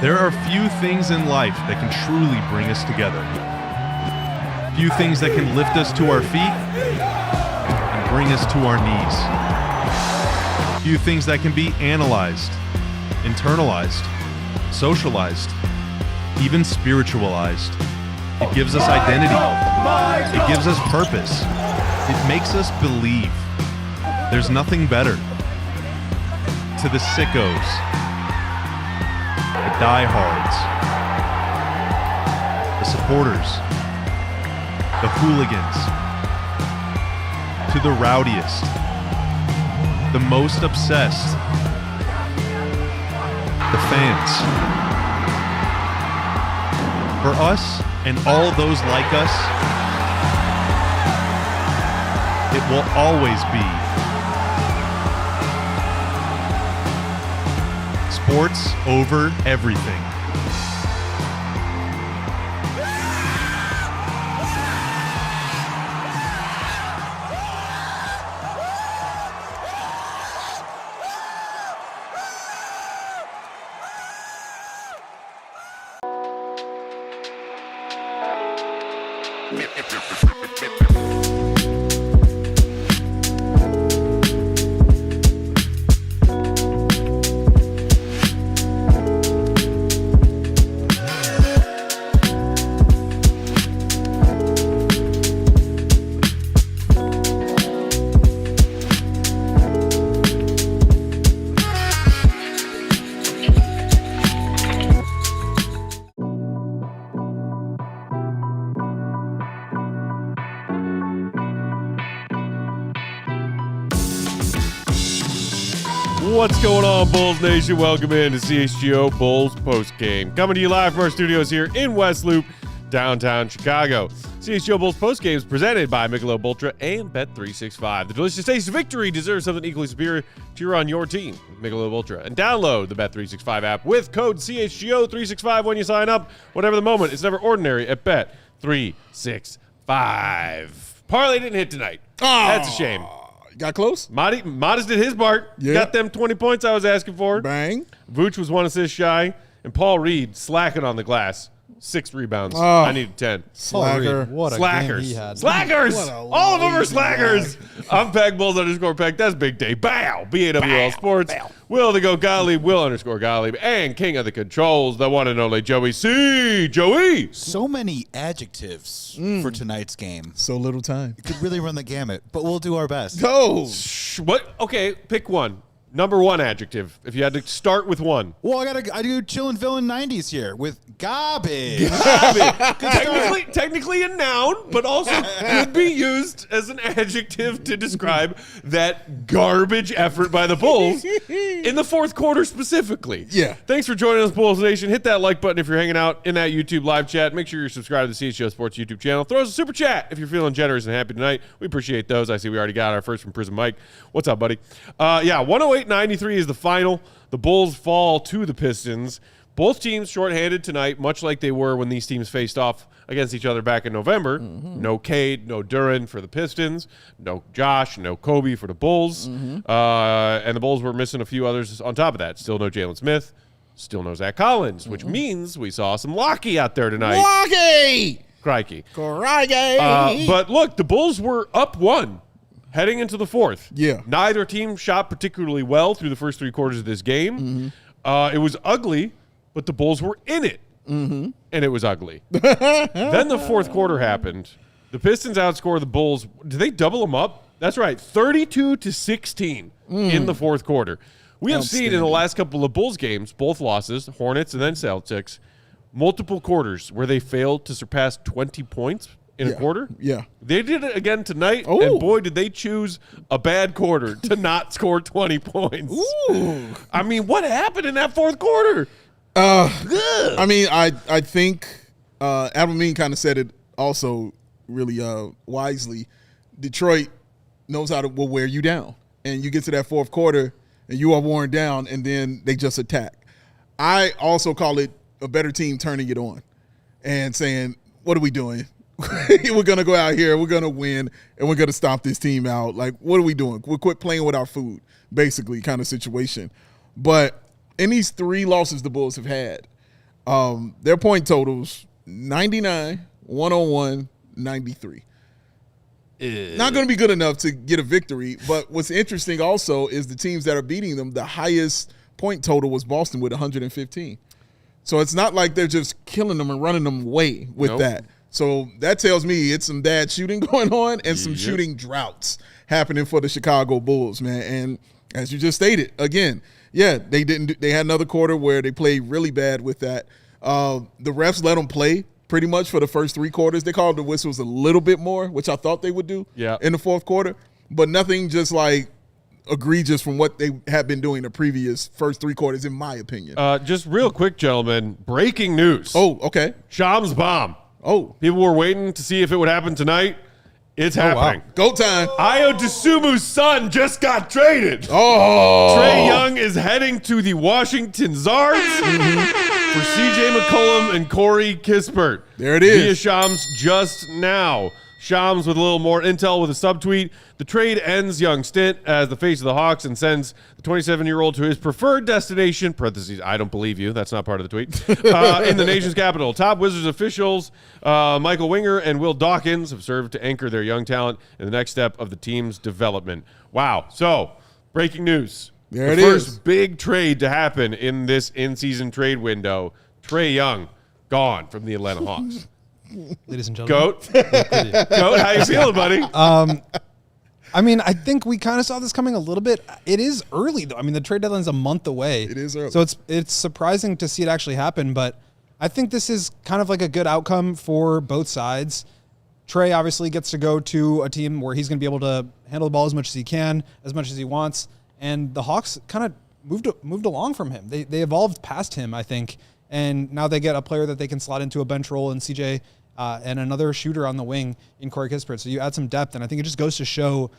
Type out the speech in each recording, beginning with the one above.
There are few things in life that can truly bring us together. Few things that can lift us to our feet and bring us to our knees. Few things that can be analyzed, internalized, socialized, even spiritualized. It gives us identity. It gives us purpose. It makes us believe. There's nothing better. To the sickos, the diehards, the supporters, the hooligans, to the rowdiest, the most obsessed, the fans. For us and all those like us, it will always be sports over everything. What's going on, Bulls Nation? Welcome in to CHGO Bulls Postgame. Coming to you live from our studios here in West Loop, downtown Chicago. CHGO Bulls Postgame is presented by Michelob Ultra and Bet365. The delicious taste of victory deserves something equally superior to cheer on your team. Michelob Ultra. And download the Bet365 app with code CHGO365 when you sign up. Whatever the moment, it's never ordinary at Bet365. Parlay didn't hit tonight. Oh, that's a shame. Got close? Modest did his part. Yeah. Got them 20 points I was asking for. Bang. Vooch was 1 assist shy. And Paul Reed slacking on the glass. 6 rebounds. I needed 10. Slacker. What a Slackers. game he had. Slackers. What a All of them are lazy slackers. I'm Peck Bulls _Peck. That's Big Day. Bow. BAWL Sports. Bow. Will the Go Gottlieb. Will _Gottlieb. And King of the Controls, the one and only Joey C. Joey. So many adjectives for tonight's game. So little time. Could really run the gamut, but we'll do our best. Go. What? Okay, pick one. Number one adjective. If you had to start with one. Well, I do chillin' villain 90s here with garbage. Technically a noun, but also could be used as an adjective to describe that garbage effort by the Bulls in the fourth quarter specifically. Yeah. Thanks for joining us, Bulls Nation. Hit that like button if you're hanging out in that YouTube live chat. Make sure you're subscribed to the CHGO Sports YouTube channel. Throw us a super chat if you're feeling generous and happy tonight. We appreciate those. I see we already got our first from Prison Mike. What's up, buddy? 108-93 is the final. The Bulls fall to the Pistons. Both teams shorthanded tonight, much like they were when these teams faced off against each other back in November. No Cade, no Duren for the Pistons, no Josh, no Coby for the Bulls. And the Bulls were missing a few others on top of that. Still no Jalen Smith, still no Zach Collins, which means we saw some Lachie out there tonight. Lachie! Crikey. Crikey! But look, the Bulls were up 1 heading into the fourth. Yeah. Neither team shot particularly well through the first 3 quarters of this game. It was ugly, but the Bulls were in it. And it was ugly. Then the fourth quarter happened. The Pistons outscored the Bulls. Did they double them up? That's right, 32-16 in the fourth quarter. We have seen in the last couple of Bulls games, both losses, Hornets and then Celtics, multiple quarters where they failed to surpass 20 points in a quarter. Yeah. They did it again tonight, and boy, did they choose a bad quarter to not score 20 points. Ooh. I mean, what happened in that fourth quarter? I mean, I think Adam Mean kind of said it also really wisely. Detroit knows how to will wear you down. And you get to that fourth quarter, and you are worn down, and then they just attack. I also call it a better team turning it on and saying, what are we doing? We're going to go out here, we're going to win, and we're going to stomp this team out. Like, what are we doing? We'll quit playing with our food, basically, kind of situation. But in these 3 losses the Bulls have had, Their point totals 99, 101, 93. Not going to be good enough to get a victory, but what's interesting also is the teams that are beating them, the highest point total was Boston with 115. So it's not like they're just killing them and running them away with that. So that tells me it's some bad shooting going on and some shooting droughts happening for the Chicago Bulls, man. And as you just stated, again, they had another quarter where they played really bad with that. The refs let them play pretty much for the first 3 quarters. They called the whistles a little bit more, which I thought they would do in the fourth quarter, but nothing just like egregious from what they have been doing the previous first 3 quarters, in my opinion. Just real quick, gentlemen, breaking news. Oh, okay. Shams bomb. Oh. People were waiting to see if it would happen tonight. It's happening. Wow. Go time. Ayo Dosunmu's son just got traded. Oh. Trae Young is heading to the Washington Zards for CJ McCollum and Corey Kispert. There it is. Via Shams just now. Shams with a little more intel with a subtweet. The trade ends Young's stint as the face of the Hawks and sends the 27-year-old to his preferred destination, parentheses, I don't believe you, that's not part of the tweet, in the nation's capital. Top Wizards officials, Michael Winger and Will Dawkins, have served to anchor their young talent in the next step of the team's development. Wow. So, breaking news. There it is. The is. first big trade to happen in this in-season trade window. Trae Young, gone from the Atlanta Hawks. Ladies and gentlemen. Goat, how you feeling, buddy? I mean, I think we kind of saw this coming a little bit. It is early, though. I mean, the trade deadline's a month away. It is early. So it's surprising to see it actually happen, but I think this is kind of like a good outcome for both sides. Trae obviously gets to go to a team where he's going to be able to handle the ball as much as he can, as much as he wants, and the Hawks kind of moved along from him. They evolved past him, I think, and now they get a player that they can slot into a bench role in CJ and another shooter on the wing in Corey Kispert. So you add some depth, and I think it just goes to show,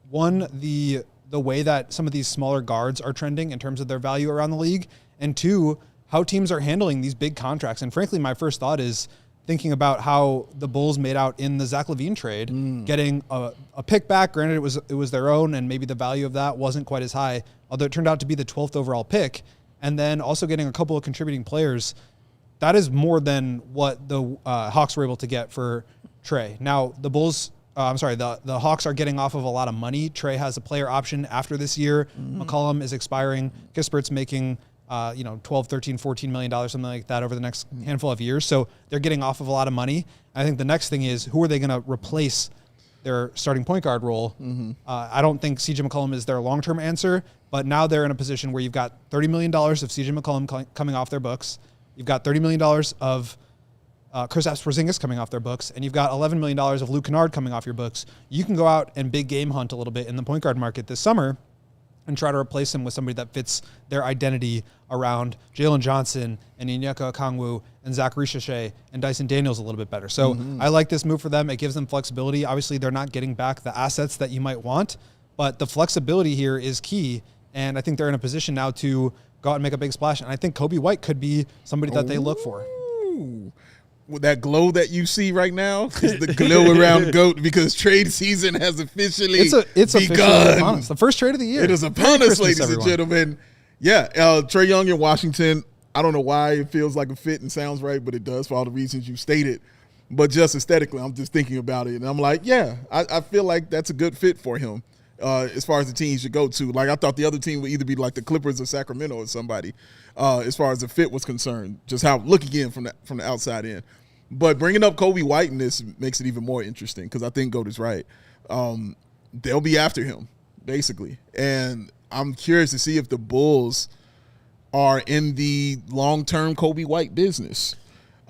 one, the way that some of these smaller guards are trending in terms of their value around the league, and 2, how teams are handling these big contracts. And frankly, my first thought is thinking about how the Bulls made out in the Zach LaVine trade, getting a pick back. Granted, it was their own, and maybe the value of that wasn't quite as high, although it turned out to be the 12th overall pick, and then also getting a couple of contributing players. That is more than what the Hawks were able to get for Trae. Now, the Bulls, the Hawks are getting off of a lot of money. Trae has a player option after this year. McCollum is expiring. Kispert's making, $12, $13, $14 million, something like that over the next handful of years. So they're getting off of a lot of money. I think the next thing is, who are they going to replace their starting point guard role? I don't think CJ McCollum is their long-term answer, but now they're in a position where you've got $30 million of CJ McCollum coming off their books. You've got $30 million of Kristaps Porzingis coming off their books, and you've got $11 million of Luke Kennard coming off your books. You can go out and big game hunt a little bit in the point guard market this summer and try to replace him with somebody that fits their identity around Jalen Johnson and Onyeka Okongwu and Zach Ricochet and Dyson Daniels a little bit better. So I like this move for them. It gives them flexibility. Obviously, they're not getting back the assets that you might want, but the flexibility here is key, and I think they're in a position now to go out and make a big splash. And I think Coby White could be somebody that they look for. With that glow that you see right now is the glow around GOAT, because trade season has officially it's begun. Officially upon us. The first trade of the year. It is upon us, ladies and gentlemen. Yeah, Trae Young in Washington, I don't know why it feels like a fit and sounds right, but it does for all the reasons you stated. But just aesthetically, I'm just thinking about it, and I'm like, yeah, I feel like that's a good fit for him. As far as the team should go to. Like, I thought the other team would either be like the Clippers or Sacramento or somebody, as far as the fit was concerned, just how looking in from the outside in. But bringing up Coby White in this makes it even more interesting, because I think GOAT is right. They'll be after him, basically. And I'm curious to see if the Bulls are in the long-term Coby White business,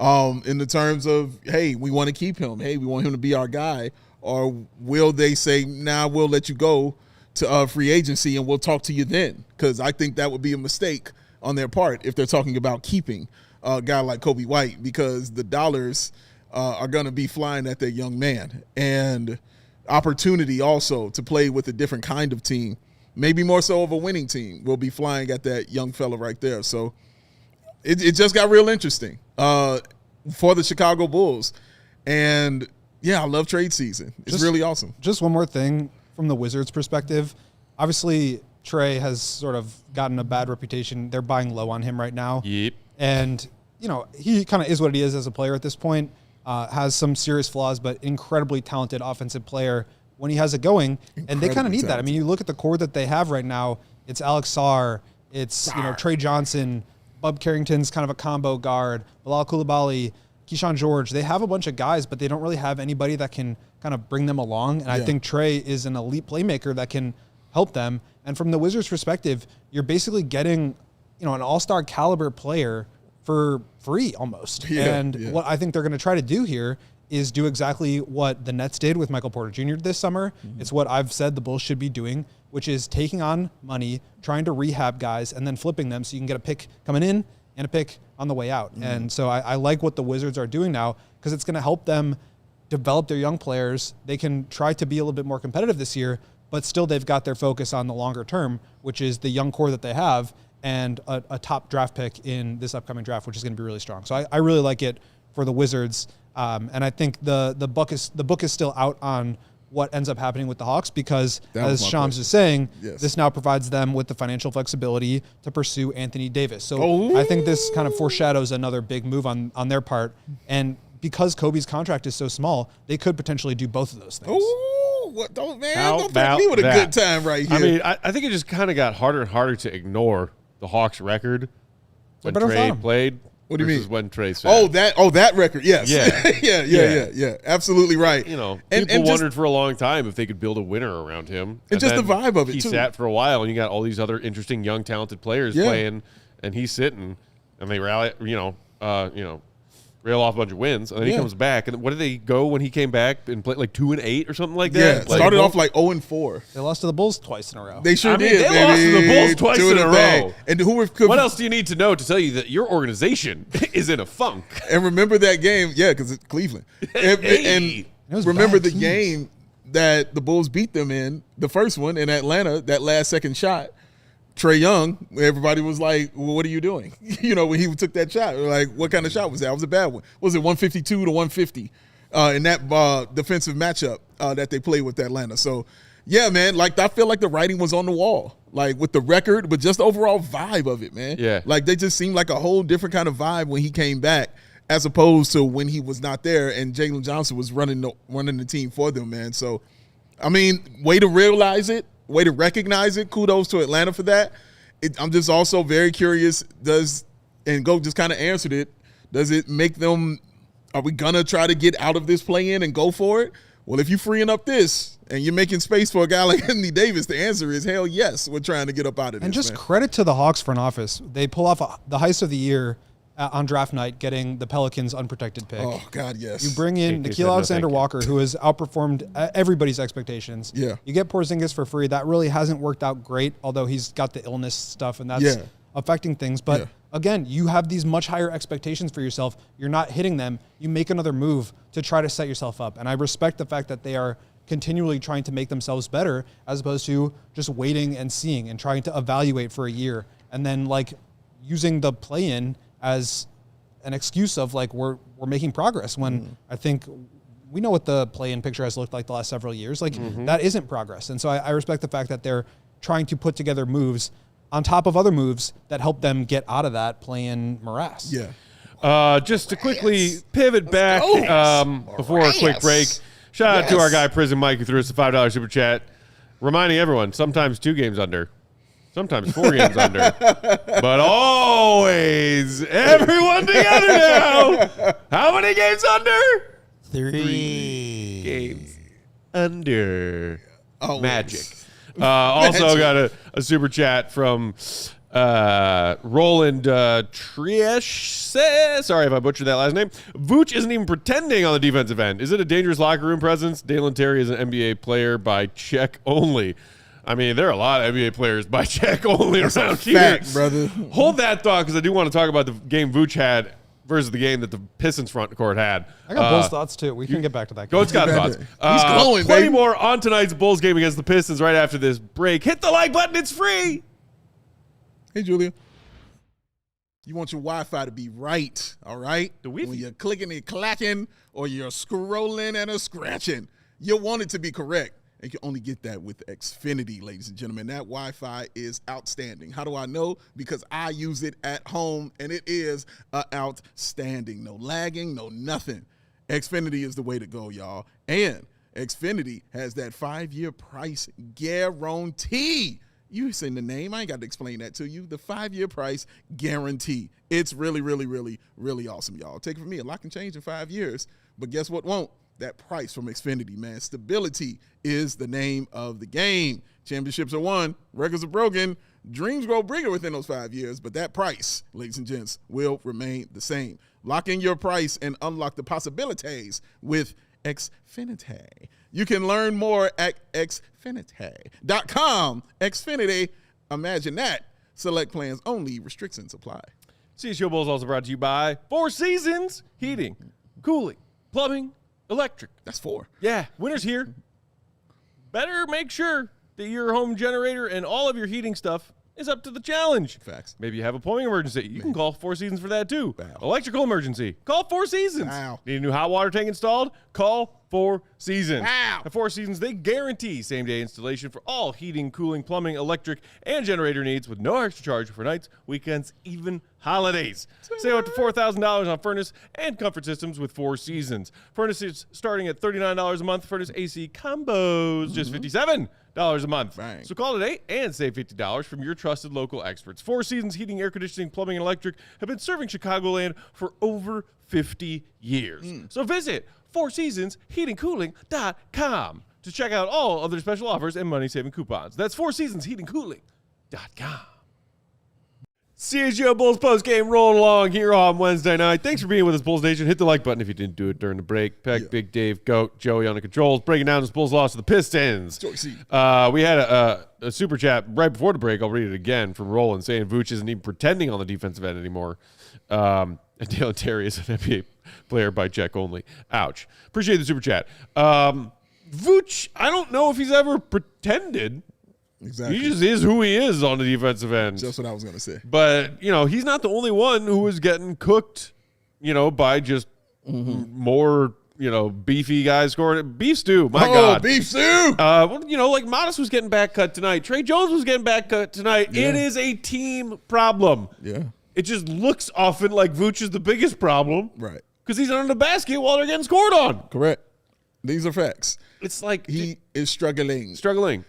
in the terms of, hey, we want to keep him. Hey, we want him to be our guy. Or will they say, nah, we'll let you go to free agency and we'll talk to you then? Because I think that would be a mistake on their part if they're talking about keeping a guy like Coby White, because the dollars are going to be flying at that young man. And opportunity also to play with a different kind of team, maybe more so of a winning team, will be flying at that young fella right there. So it just got real interesting for the Chicago Bulls. And yeah, I love trade season. It's really awesome. Just one more thing from the Wizards' perspective. Obviously, Trae has sort of gotten a bad reputation. They're buying low on him right now. Yep. And he kind of is what he is as a player at this point. Has some serious flaws, but incredibly talented offensive player when he has it going. And they kind of need that. I mean, you look at the core that they have right now. It's Alex Sarr. It's Trae Johnson. Bub Carrington's kind of a combo guard. Bilal Coulibaly, Keyshawn George. They have a bunch of guys, but they don't really have anybody that can kind of bring them along. And I think Trae is an elite playmaker that can help them. And from the Wizards' perspective, you're basically getting, an all-star caliber player for free almost. What I think they're going to try to do here is do exactly what the Nets did with Michael Porter Jr. this summer. Mm-hmm. It's what I've said the Bulls should be doing, which is taking on money, trying to rehab guys, and then flipping them so you can get a pick coming in and a pick on the way out. Mm-hmm. And so I like what the Wizards are doing now because it's going to help them develop their young players. They can try to be a little bit more competitive this year, but still they've got their focus on the longer term, which is the young core that they have and a top draft pick in this upcoming draft, which is going to be really strong. So I really like it for the Wizards. And I think the book is still out on what ends up happening with the Hawks because, as Shams is saying, this now provides them with the financial flexibility to pursue Anthony Davis. So I think this kind of foreshadows another big move on their part. And because Kobe's contract is so small, they could potentially do both of those things. Don't put me with a good time right here. I mean, I think it just kind of got harder and harder to ignore the Hawks record when Trae played. What do you mean? When Trae sat. That record. Yes. Yeah. Absolutely right. People wondered for a long time if they could build a winner around him. And just the vibe of it, he too. He sat for a while, and you got all these other interesting, young, talented players playing, and he's sitting, and they rally, rail off a bunch of wins, and then he comes back. And what did they go when he came back and played like 2-8 or something like that? Yeah, started off like 0-4. They lost to the Bulls twice in a row. They sure did. They lost to the Bulls twice in a row. And what else do you need to know to tell you that your organization is in a funk? And remember that game, because it's Cleveland. And remember the game that the Bulls beat them in, the first one in Atlanta, that last second shot. Trae Young, everybody was like, well, what are you doing? When he took that shot, like, what kind of shot was that? It was a bad one. Was it 152 to 150 in that defensive matchup that they played with Atlanta? So, yeah, man, like, I feel like the writing was on the wall, like, with the record, but just the overall vibe of it, man. Yeah. Like, they just seemed like a whole different kind of vibe when he came back as opposed to when he was not there and Jalen Johnson was running the team for them, man. So, I mean, way to realize it. Way to recognize it. Kudos to Atlanta for that. I'm just also very curious, Go just kind of answered it, does it make them, are we going to try to get out of this play-in and go for it? Well, if you're freeing up this and you're making space for a guy like Anthony Davis, the answer is hell yes, we're trying to get up out of this. And just credit to the Hawks front office. They pull off the heist of the year on draft night, getting the Pelicans' unprotected pick. Oh, God, yes. You bring in Nickeil Alexander-Walker, who has outperformed everybody's expectations. Yeah. You get Porzingis for free. That really hasn't worked out great, although he's got the illness stuff, and that's affecting things. But, again, you have these much higher expectations for yourself. You're not hitting them. You make another move to try to set yourself up. And I respect the fact that they are continually trying to make themselves better as opposed to just waiting and seeing and trying to evaluate for a year and then, like, using the play-in as an excuse of like we're making progress when I think we know what the play-in picture has looked like the last several years. Like that isn't progress. And so I respect the fact that they're trying to put together moves on top of other moves that help them get out of that play-in morass. Yeah. Just to quickly pivot back before a quick break, shout out to our guy Prison Mike who threw us a $5 super chat, reminding everyone sometimes 2 games under. Sometimes 4 games under, but always everyone together now. How many games under? 3 games under. Oh, Magic. Also got a super chat from Roland Triesch. Sorry if I butchered that last name. Vooch isn't even pretending on the defensive end. Is it a dangerous locker room presence? Dalen Terry is an NBA player by check only. I mean, there are a lot of NBA players by check only around here. Fact, brother. Hold that thought because I do want to talk about the game Vooch had versus the game that the Pistons front court had. I got Bulls thoughts too. We can get back to that. Goat's got thoughts. He's glowing, plenty baby. more on tonight's Bulls game against the Pistons right after this break. Hit the like button. It's free. Hey, Julia. You want your Wi-Fi to be right, all right? When you're clicking and clacking or you're scrolling and scratching, you want it to be correct. And you can only get that with Xfinity, ladies and gentlemen. That Wi-Fi is outstanding. How do I know? Because I use it at home, and it is outstanding. No lagging, no nothing. Xfinity is the way to go, y'all. And Xfinity has that 5-year price guarantee. You seen the name. I ain't got to explain that to you. The 5-year price guarantee. It's really, really, really, really awesome, y'all. Take it from me. A lot can change in 5 years. But guess what won't? That price from Xfinity, man. Stability is the name of the game. Championships are won. Records are broken. Dreams grow bigger within those 5 years. But that price, ladies and gents, will remain the same. Lock in your price and unlock the possibilities with Xfinity. You can learn more at xfinity.com. Xfinity, imagine that. Select plans only. Restrictions apply. CHGO Bulls also brought to you by Four Seasons Heating, Cooling, Plumbing, Electric. That's 4. Yeah, winter's here. Better make sure that your home generator and all of your heating stuff is up to the challenge. Facts. Maybe you have a plumbing emergency. You can call Four Seasons for that too. Wow. Electrical emergency. Call Four Seasons. Wow. Need a new hot water tank installed? Call Four Seasons. Wow. At Four Seasons, they guarantee same-day installation for all heating, cooling, plumbing, electric, and generator needs with no extra charge for nights, weekends, even holidays. Save up to $4,000 on furnace and comfort systems with Four Seasons. Furnaces starting at $39 a month. Furnace AC combos just $57 a month. Bang. So call today and save $50 from your trusted local experts. Four Seasons Heating, Air Conditioning, Plumbing, and Electric have been serving Chicagoland for over 50 years. So visit FourSeasonsHeatingCooling.com to check out all other special offers and money-saving coupons. That's FourSeasonsHeatingCooling.com. CHGO Bulls postgame rolling along here on Wednesday night. Thanks for being with us, Bulls Nation. Hit the like button if you didn't do it during the break. Peck, Big Dave, Goat, Joey on the controls, breaking down this Bulls loss to the Pistons. We had a super chat right before the break. I'll read it again from Roland saying Vooch isn't even pretending on the defensive end anymore. And Dalen Terry is an NBA player by check only. Ouch. Appreciate the super chat. Vooch, I don't know if he's ever pretended. Exactly. He just is who he is on the defensive end. Just what I was going to say. But, he's not the only one who was getting cooked, by just more, beefy guys scoring. Beef stew, my God. Beef stew! Like Modest was getting back cut tonight. Trae Jones was getting back cut tonight. Yeah. It is a team problem. Yeah. It just looks often like Vooch is the biggest problem. Right. Because he's under the basket while they're getting scored on. Correct. These are facts. It's like he is struggling.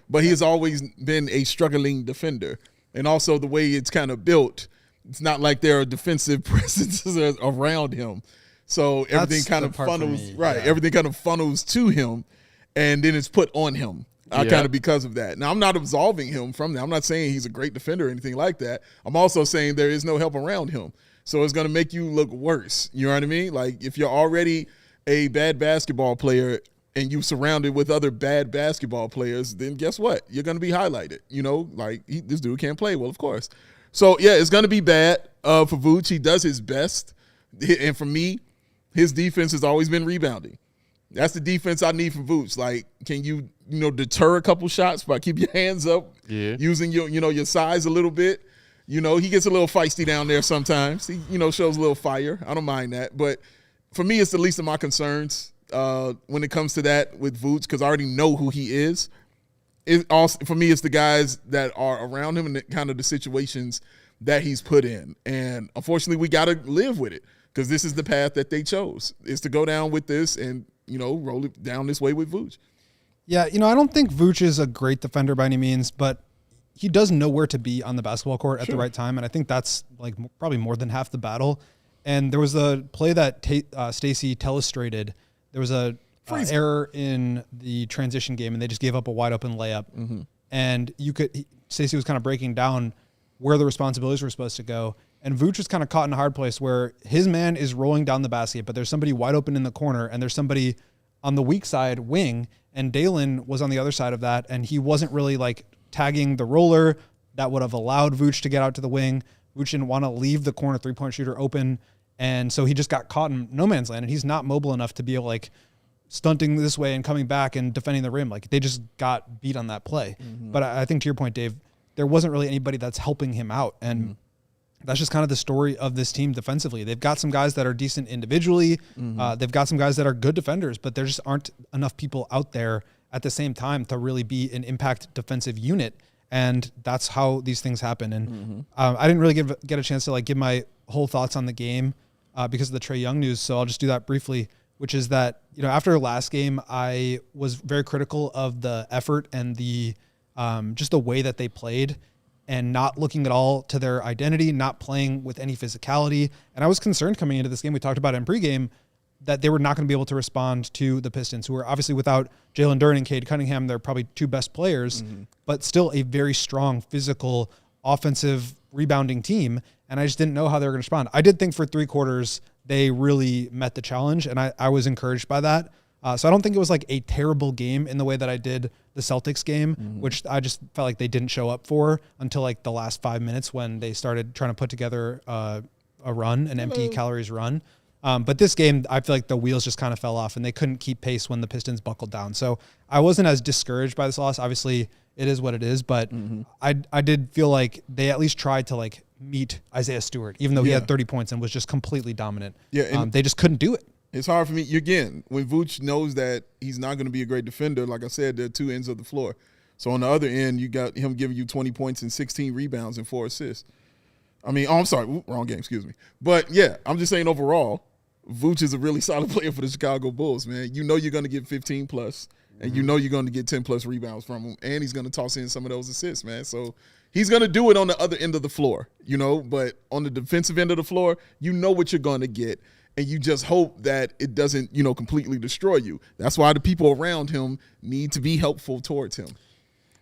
But he has always been a struggling defender. And also the way it's kind of built, it's not like there are defensive presences around him. So everything kind of funnels, everything kind of funnels to him, and then it's put on him. Kind of because of that. Now, I'm not absolving him from that. I'm not saying he's a great defender or anything like that. I'm also saying there is no help around him. So it's going to make you look worse. You know what I mean? Like, if you're already a bad basketball player and you're surrounded with other bad basketball players, then guess what? You're going to be highlighted. This dude can't play. Well, of course. So, yeah, it's going to be bad for Vooch. He does his best. And for me, his defense has always been rebounding. That's the defense I need from Vooch. Like, can you, deter a couple shots by keep your hands up, using your size a little bit? He gets a little feisty down there sometimes. He, shows a little fire. I don't mind that. But for me, it's the least of my concerns when it comes to that with Vooch, because I already know who he is. For me, it's the guys that are around him and kind of the situations that he's put in. And unfortunately, we got to live with it, because this is the path that they chose, is to go down with this and, roll it down this way with Vooch. Yeah, I don't think Vooch is a great defender by any means, but he does know where to be on the basketball court at the right time, and I think that's like probably more than half the battle. And there was a play that Stacey telestrated. There was a error in the transition game, and they just gave up a wide open layup. And Stacey was kind of breaking down where the responsibilities were supposed to go. And Vooch was kind of caught in a hard place where his man is rolling down the basket, but there's somebody wide open in the corner, and there's somebody on the weak side wing, and Dalen was on the other side of that, and he wasn't really like tagging the roller that would have allowed Vooch to get out to the wing. Vooch didn't want to leave the corner three-point shooter open, and so he just got caught in no man's land, and he's not mobile enough to be able like stunting this way and coming back and defending the rim. Like, they just got beat on that play. But I think to your point, Dave, there wasn't really anybody that's helping him out, and that's just kind of the story of this team defensively. They've got some guys that are decent individually. They've got some guys that are good defenders, but there just aren't enough people out there at the same time to really be an impact defensive unit. And that's how these things happen. And I didn't really get a chance to like give my whole thoughts on the game because of the Trae Young news. So I'll just do that briefly, which is that, after last game, I was very critical of the effort and the just the way that they played and not looking at all to their identity, not playing with any physicality. And I was concerned coming into this game. We talked about it in pregame that they were not going to be able to respond to the Pistons, who are obviously without Jalen Duren and Cade Cunningham. They're probably two best players, but still a very strong physical offensive rebounding team. And I just didn't know how they were going to respond. I did think for 3 quarters, they really met the challenge, and I was encouraged by that. So I don't think it was like a terrible game in the way that I did the Celtics game, which I just felt like they didn't show up for until like the last 5 minutes when they started trying to put together a run, an empty calories run. But this game, I feel like the wheels just kind of fell off and they couldn't keep pace when the Pistons buckled down. So I wasn't as discouraged by this loss. Obviously, it is what it is, but I did feel like they at least tried to like meet Isaiah Stewart, even though he had 30 points and was just completely dominant. Yeah, they just couldn't do it. It's hard for me. Again, when Vooch knows that he's not going to be a great defender, like I said, there are 2 ends of the floor. So on the other end, you got him giving you 20 points and 16 rebounds and 4 assists. I mean, I'm sorry, wrong game, excuse me. But yeah, I'm just saying overall, Vooch is a really solid player for the Chicago Bulls, man. You know you're going to get 15 plus, and you know you're going to get 10 plus rebounds from him, and he's going to toss in some of those assists, man. So he's going to do it on the other end of the floor, but on the defensive end of the floor, you know what you're going to get. And you just hope that it doesn't, completely destroy you. That's why the people around him need to be helpful towards him.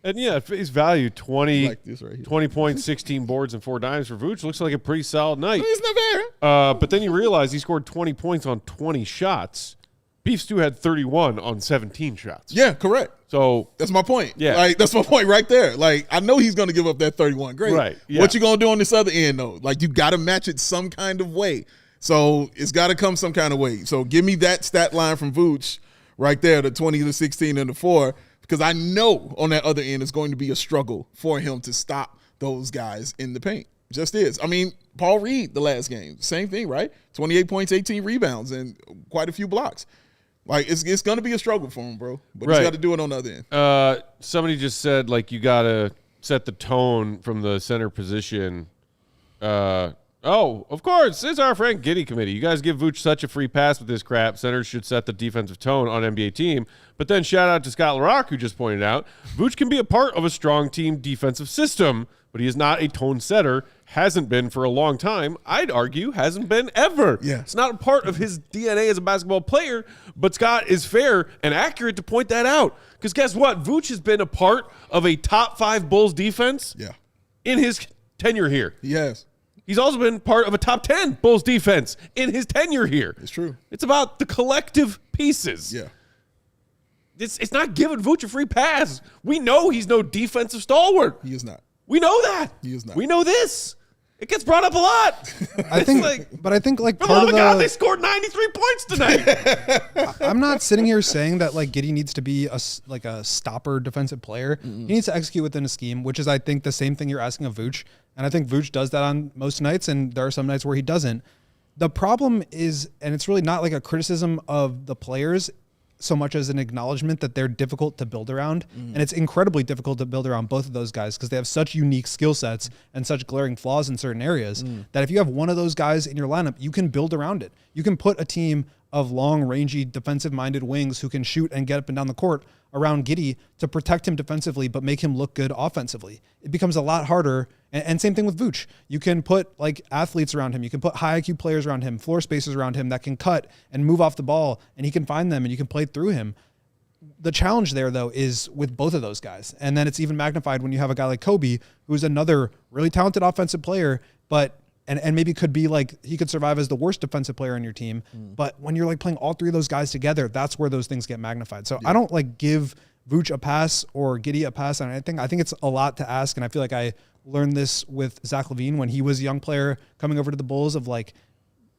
And yeah, at face value, 20, like this right here. 20 points, 16 boards, and 4 dimes for Vooch looks like a pretty solid night. It's not fair. But then you realize he scored 20 points on 20 shots. Beef Stew had 31 on 17 shots. Yeah, correct. So that's my point. Yeah. That's my point right there. I know he's going to give up that 31. Great. Right. Yeah. What you going to do on this other end, though? You got to match it some kind of way. So it's got to come some kind of way. So give me that stat line from Vooch right there, the 20, the 16, and the 4, because I know on that other end it's going to be a struggle for him to stop those guys in the paint. Just is. I mean, Paul Reed, the last game, same thing, right? 28 points, 18 rebounds, and quite a few blocks. It's going to be a struggle for him, bro. But he's got to do it on the other end. Somebody just said, you got to set the tone from the center position. Oh, of course. It's our friend Giddey committee. You guys give Vooch such a free pass with this crap. Centers should set the defensive tone on NBA team. But then shout out to Scott LaRock, who just pointed out, Vooch can be a part of a strong team defensive system, but he is not a tone setter. Hasn't been for a long time. I'd argue hasn't been ever. Yeah. It's not a part of his DNA as a basketball player, but Scott is fair and accurate to point that out. Because guess what? Vooch has been a part of a top 5 Bulls defense in his tenure here. Yes. He's also been part of a top 10 Bulls defense in his tenure here. It's true. It's about the collective pieces. Yeah. It's not giving Vooch a free pass. We know he's no defensive stalwart. He is not. We know that. He is not. We know this. It gets brought up a lot. I think part of God, they scored 93 points tonight. I'm not sitting here saying that Giddey needs to be a stopper defensive player. He needs to execute within a scheme, which is I think the same thing you're asking of Vooch. And I think Vooch does that on most nights, and there are some nights where he doesn't. The problem is, and it's really not a criticism of the players so much as an acknowledgement that they're difficult to build around. And it's incredibly difficult to build around both of those guys because they have such unique skill sets and such glaring flaws in certain areas that if you have one of those guys in your lineup, you can build around it. You can put a team of long, rangy, defensive-minded wings who can shoot and get up and down the court around Giddey to protect him defensively but make him look good offensively. It becomes a lot harder. And same thing with Vooch. You can put athletes around him. You can put high IQ players around him, floor spacers around him that can cut and move off the ball, and he can find them and you can play through him. The challenge there, though, is with both of those guys. And then it's even magnified when you have a guy like Coby, who's another really talented offensive player, but and maybe could be he could survive as the worst defensive player on your team. But when you're playing all 3 of those guys together, that's where those things get magnified. So I don't give Vooch a pass or Giddey a pass on anything. I think it's a lot to ask, and I feel like I learned this with Zach LaVine when he was a young player coming over to the Bulls of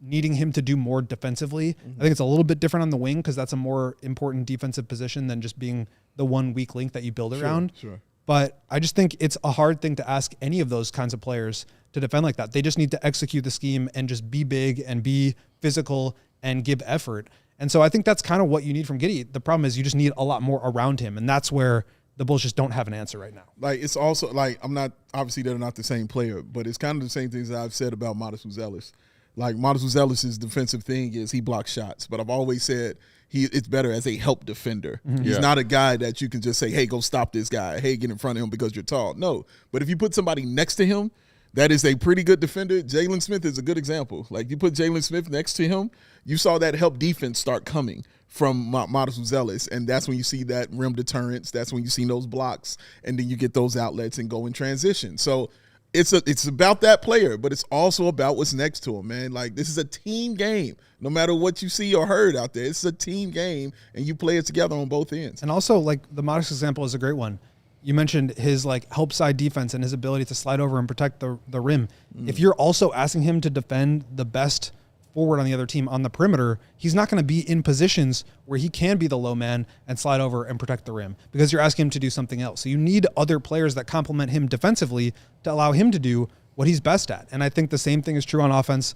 needing him to do more defensively. I think it's a little bit different on the wing because that's a more important defensive position than just being the one weak link that you build around. Sure. But I just think it's a hard thing to ask any of those kinds of players to defend like that. They just need to execute the scheme and just be big and be physical and give effort. And so I think that's kind of what you need from Giddey. The problem is you just need a lot more around him, and that's where the Bulls just don't have an answer right now. Like, it's also like, I'm not, obviously they're not the same player, but it's kind of the same things that I've said about Modest Buzelis. Like, Modest Buzelis' defensive thing is he blocks shots, but I've always said it's better as a help defender. He's not a guy that you can just say, hey, go stop this guy. Hey, get in front of him because you're tall. No, but if you put somebody next to him that is a pretty good defender, Jalen Smith is a good example. Like, you put Jalen Smith next to him, you saw that help defense start coming from Modest Buzelis, and that's when you see that rim deterrence. That's when you see those blocks, and then you get those outlets and go in transition. So it's about that player, but it's also about what's next to him, man. Like, this is a team game. No matter what you see or heard out there, it's a team game, and you play it together on both ends. And also, like, the Modest example is a great one. You mentioned his, like, help side defense and his ability to slide over and protect the rim. If you're also asking him to defend the best forward on the other team on the perimeter, he's not going to be in positions where he can be the low man and slide over and protect the rim because you're asking him to do something else. So you need other players that complement him defensively to allow him to do what he's best at. And I think the same thing is true on offense,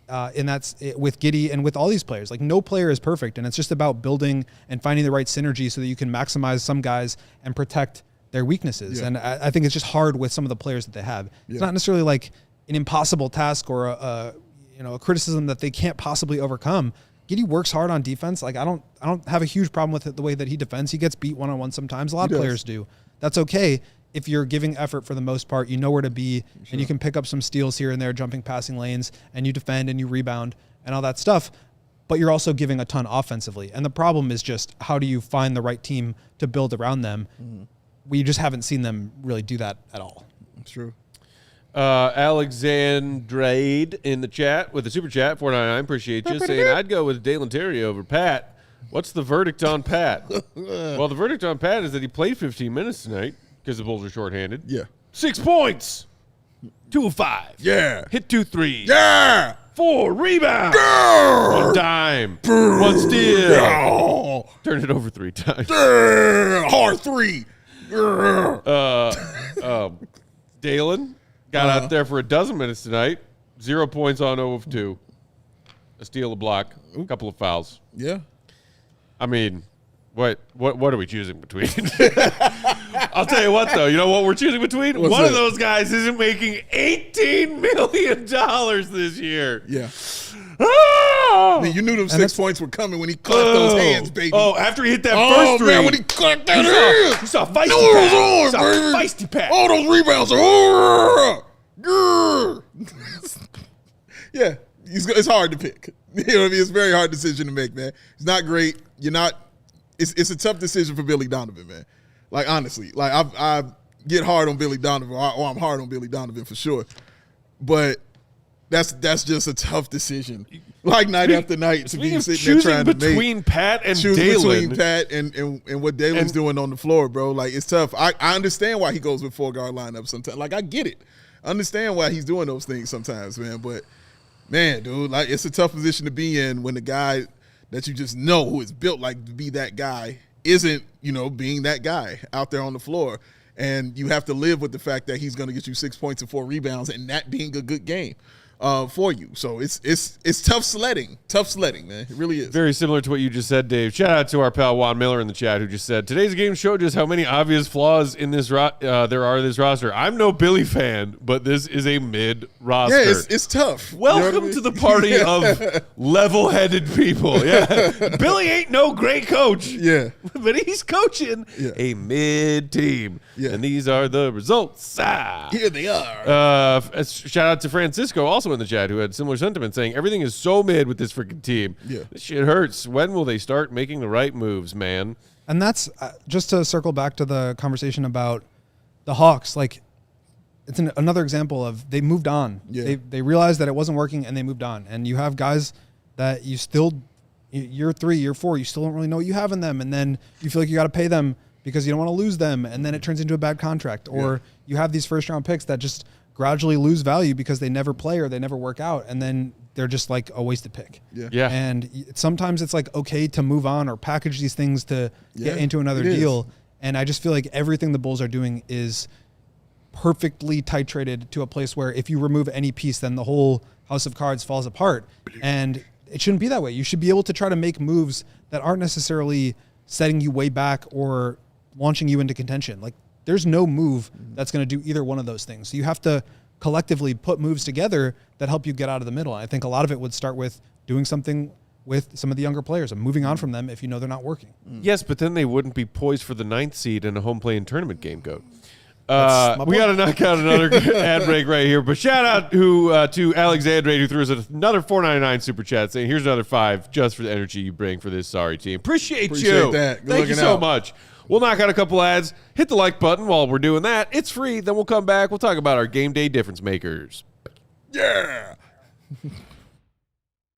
and that's with Giddey and with all these players. Like, no player is perfect, and it's just about building and finding the right synergy so that you can maximize some guys and protect their weaknesses. And I think it's just hard with some of the players that they have. It's not necessarily like an impossible task or a criticism that they can't possibly overcome. Giddey works hard on defense. Like, I don't have a huge problem with it, the way that he defends. He gets beat one-on-one sometimes. A lot of players do. That's okay. If you're giving effort for the most part, you know where to be, and you can pick up some steals here and there, jumping passing lanes, and you defend and you rebound and all that stuff. But you're also giving a ton offensively. And the problem is just, how do you find the right team to build around them? We just haven't seen them really do that at all. It's true. Alexandrade in the chat with a super chat, 499. Appreciate you saying I'd go with Dalen Terry over Pat. What's the verdict on Pat? Well, the verdict on Pat is that he played 15 minutes tonight because the Bulls are shorthanded. Yeah. 6 points, 2 of 5. Yeah. Hit 2 threes. Yeah. 4 rebounds. Yeah. 1 dime. 1 steal. Yeah. Turned it over 3 times. Yeah. Hard 3. Yeah. Dalen got out there for 12 minutes tonight. 0 points on 0 of 2. A steal, a block, a couple of fouls. Yeah. I mean, what are we choosing between? I'll tell you what, though. You know what we're choosing between? What's One that? of those guys isn't making $18 million this year. Yeah. Ah! I mean, you knew them 6 points were coming when he clapped those hands, baby. Oh, after he hit that first three. Man, when he clapped that hand. You saw feisty Knew it was Pat. on, You saw baby. feisty Pat. All those rebounds are yeah, it's hard to pick. You know what I mean? It's a very hard decision to make, man. It's not great. It's a tough decision for Billy Donovan, man. Like, honestly, like I get hard on Billy Donovan, or I'm hard on Billy Donovan for sure. But that's just a tough decision. Like, night after night, to be sitting there trying to between Pat and choose Dalen. between Pat and what Dalen's doing on the floor, bro. Like, it's tough. I understand why he goes with 4-guard lineup sometimes. Like, I get it. I understand why he's doing those things sometimes, man. But, man, dude, like, it's a tough position to be in when the guy that you just know who is built like to be that guy isn't, being that guy out there on the floor. And you have to live with the fact that he's going to get you 6 points and 4 rebounds and that being a good game for you. So it's tough sledding. Tough sledding, man. It really is. Very similar to what you just said, Dave. Shout out to our pal Juan Miller in the chat who just said, today's game showed just how many obvious flaws in this there are in this roster. I'm no Billy fan, but this is a mid roster. Yeah, it's tough. Welcome to the party of level-headed people. Yeah, Billy ain't no great coach. Yeah, but he's coaching a mid team. Yeah. And these are the results. Here they are. Shout out to Francisco, also in the chat, who had similar sentiment, saying everything is so mid with this freaking team. Yeah. This shit hurts. When will they start making the right moves, man? And that's just to circle back to the conversation about the Hawks. Like, it's another example of they moved on. Yeah. They realized that it wasn't working and they moved on. And you have guys that you still, year 3, year 4, you still don't really know what you have in them. And then you feel like you got to pay them because you don't want to lose them. And then it turns into a bad contract. Or you have these first-round picks that just gradually lose value because they never play or they never work out. And then they're just like a wasted pick. Yeah. And sometimes it's like okay to move on or package these things to get into another it is. deal. And I just feel like everything the Bulls are doing is perfectly titrated to a place where if you remove any piece, then the whole house of cards falls apart. And it shouldn't be that way. You should be able to try to make moves that aren't necessarily setting you way back or launching you into contention. Like, there's no move that's going to do either one of those things. So you have to collectively put moves together that help you get out of the middle. And I think a lot of it would start with doing something with some of the younger players and moving on from them if you know they're not working. Yes, but then they wouldn't be poised for the 9th seed in a home play-in tournament game, Goat. We got to knock out another ad break right here. But shout out to Alexandre, who threw us another $4.99 super chat saying, here's another $5 just for the energy you bring for this sorry team. Appreciate you. That. Thank you so much. We'll knock out a couple ads. Hit the like button while we're doing that. It's free. Then we'll come back. We'll talk about our game day difference makers. Yeah.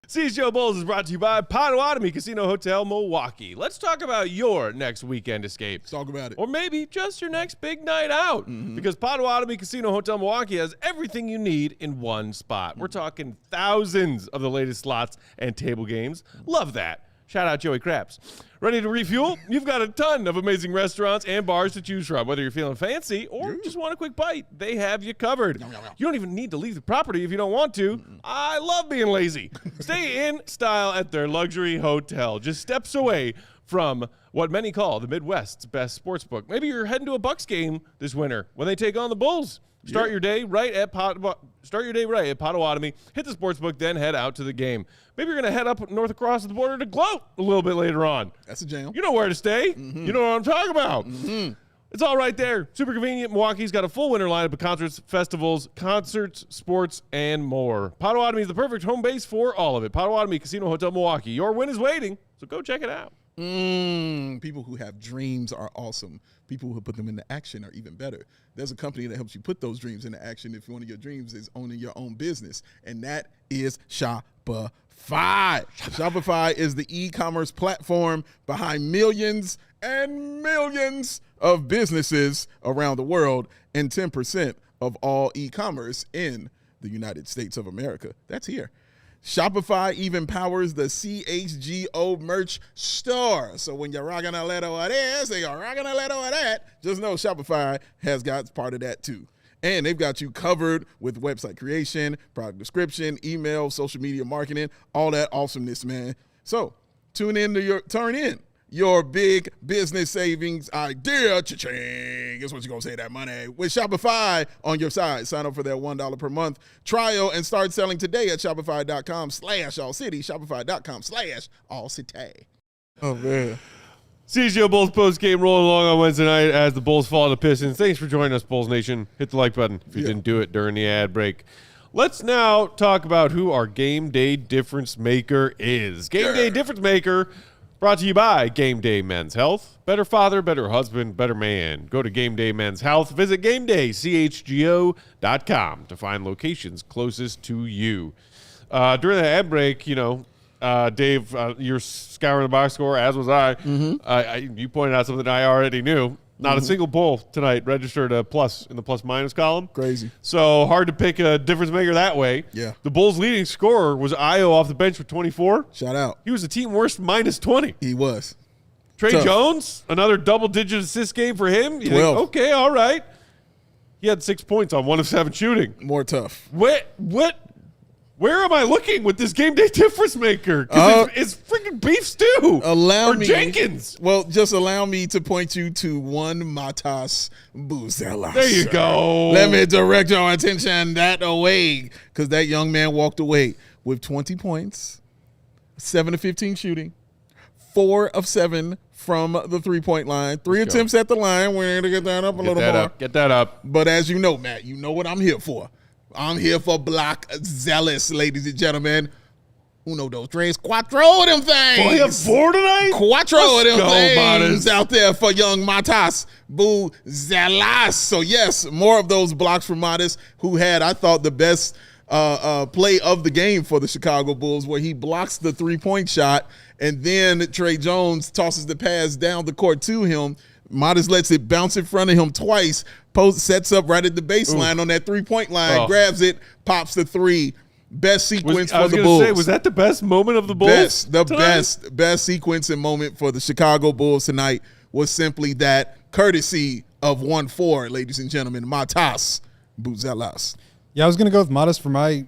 CHGO Bulls is brought to you by Potawatomi Casino Hotel Milwaukee. Let's talk about your next weekend escape. Let's talk about it. Or maybe just your next big night out. Because Potawatomi Casino Hotel Milwaukee has everything you need in one spot. We're talking thousands of the latest slots and table games. Love that. Shout out Joey Craps. Ready to refuel? You've got a ton of amazing restaurants and bars to choose from. Whether you're feeling fancy or just want a quick bite, they have you covered. You don't even need to leave the property if you don't want to. I love being lazy. Stay in style at their luxury hotel, just steps away from what many call the Midwest's best sports book. Maybe you're heading to a Bucks game this winter when they take on the Bulls. Start your day right at Potawatomi. Hit the sports book, then head out to the game. Maybe you're going to head up north across the border to Gloat a little bit later on. That's a jam. You know where to stay. You know what I'm talking about. It's all right there. Super convenient. Milwaukee's got a full winter lineup of concerts, festivals, sports, and more. Potawatomi is the perfect home base for all of it. Potawatomi Casino Hotel Milwaukee. Your win is waiting, so go check it out. People who have dreams are awesome. People who put them into action are even better. There's a company that helps you put those dreams into action if one of your dreams is owning your own business, and that is Shopify. Shopify is the e-commerce platform behind millions and millions of businesses around the world and 10% of all e-commerce in the United States of America. That's here. Shopify even powers the CHGO merch store. So when you're rocking a little of this and you're rocking a little of that, just know Shopify has got part of that too. And they've got you covered with website creation, product description, email, social media marketing, all that awesomeness, man. So turn in your big business savings idea. Cha-ching is what you're going to say that money. With Shopify on your side, sign up for their $1 per month trial and start selling today at shopify.com/allcity, shopify.com/allcity. Oh, man. CHGO Bulls post-game rolling along on Wednesday night as the Bulls fall to Pistons. Thanks for joining us, Bulls Nation. Hit the like button if you didn't do it during the ad break. Let's now talk about who our Game Day Difference Maker is. Game Day Difference Maker brought to you by Game Day Men's Health. Better father, better husband, better man. Go to Game Day Men's Health. Visit GameDayCHGO.com to find locations closest to you. During the ad break, Dave, you're scouring the box score, as was I. You pointed out something I already knew. Not a single Bull tonight registered a plus in the plus-minus column. Crazy. So hard to pick a difference maker that way. Yeah. The Bulls' leading scorer was Io off the bench with 24. Shout out. He was the team worst minus 20. He was. Trae Jones, another double-digit assist game for him. You 12. think, okay, all right. He had 6 points on 1 of 7 shooting. More tough. What? Where am I looking with this Game Day Difference Maker? Because it's freaking beef stew. Jenkins. Well, just allow me to point you to one Matas Buzelis. There you go. Let me direct your attention that way, because that young man walked away with 20 points, 7 of 15 shooting, 4 of 7 from the three-point line, 3 attempts at the line. We're going to get that up a little more. Get that up. But as you know, Matt, you know what I'm here for. I'm here for block zealous, ladies and gentlemen. Uno, dos, tres, cuatro of them things. Oh, you have 4 tonight? Cuatro of them things Matas. out there for young Matas Buzelis. So, yes, more of those blocks from Matas, who had, I thought, the best play of the game for the Chicago Bulls, where he blocks the three-point shot, and then Trae Jones tosses the pass down the court to him. Matas lets it bounce in front of him twice, sets up right at the baseline on that three-point line, grabs it, pops the three. Best sequence for the Bulls. Was that the best moment of the Bulls? Best sequence and moment for the Chicago Bulls tonight was simply that, courtesy of 1-4, ladies and gentlemen, Matas Buzelis. Yeah, I was going to go with Matas for my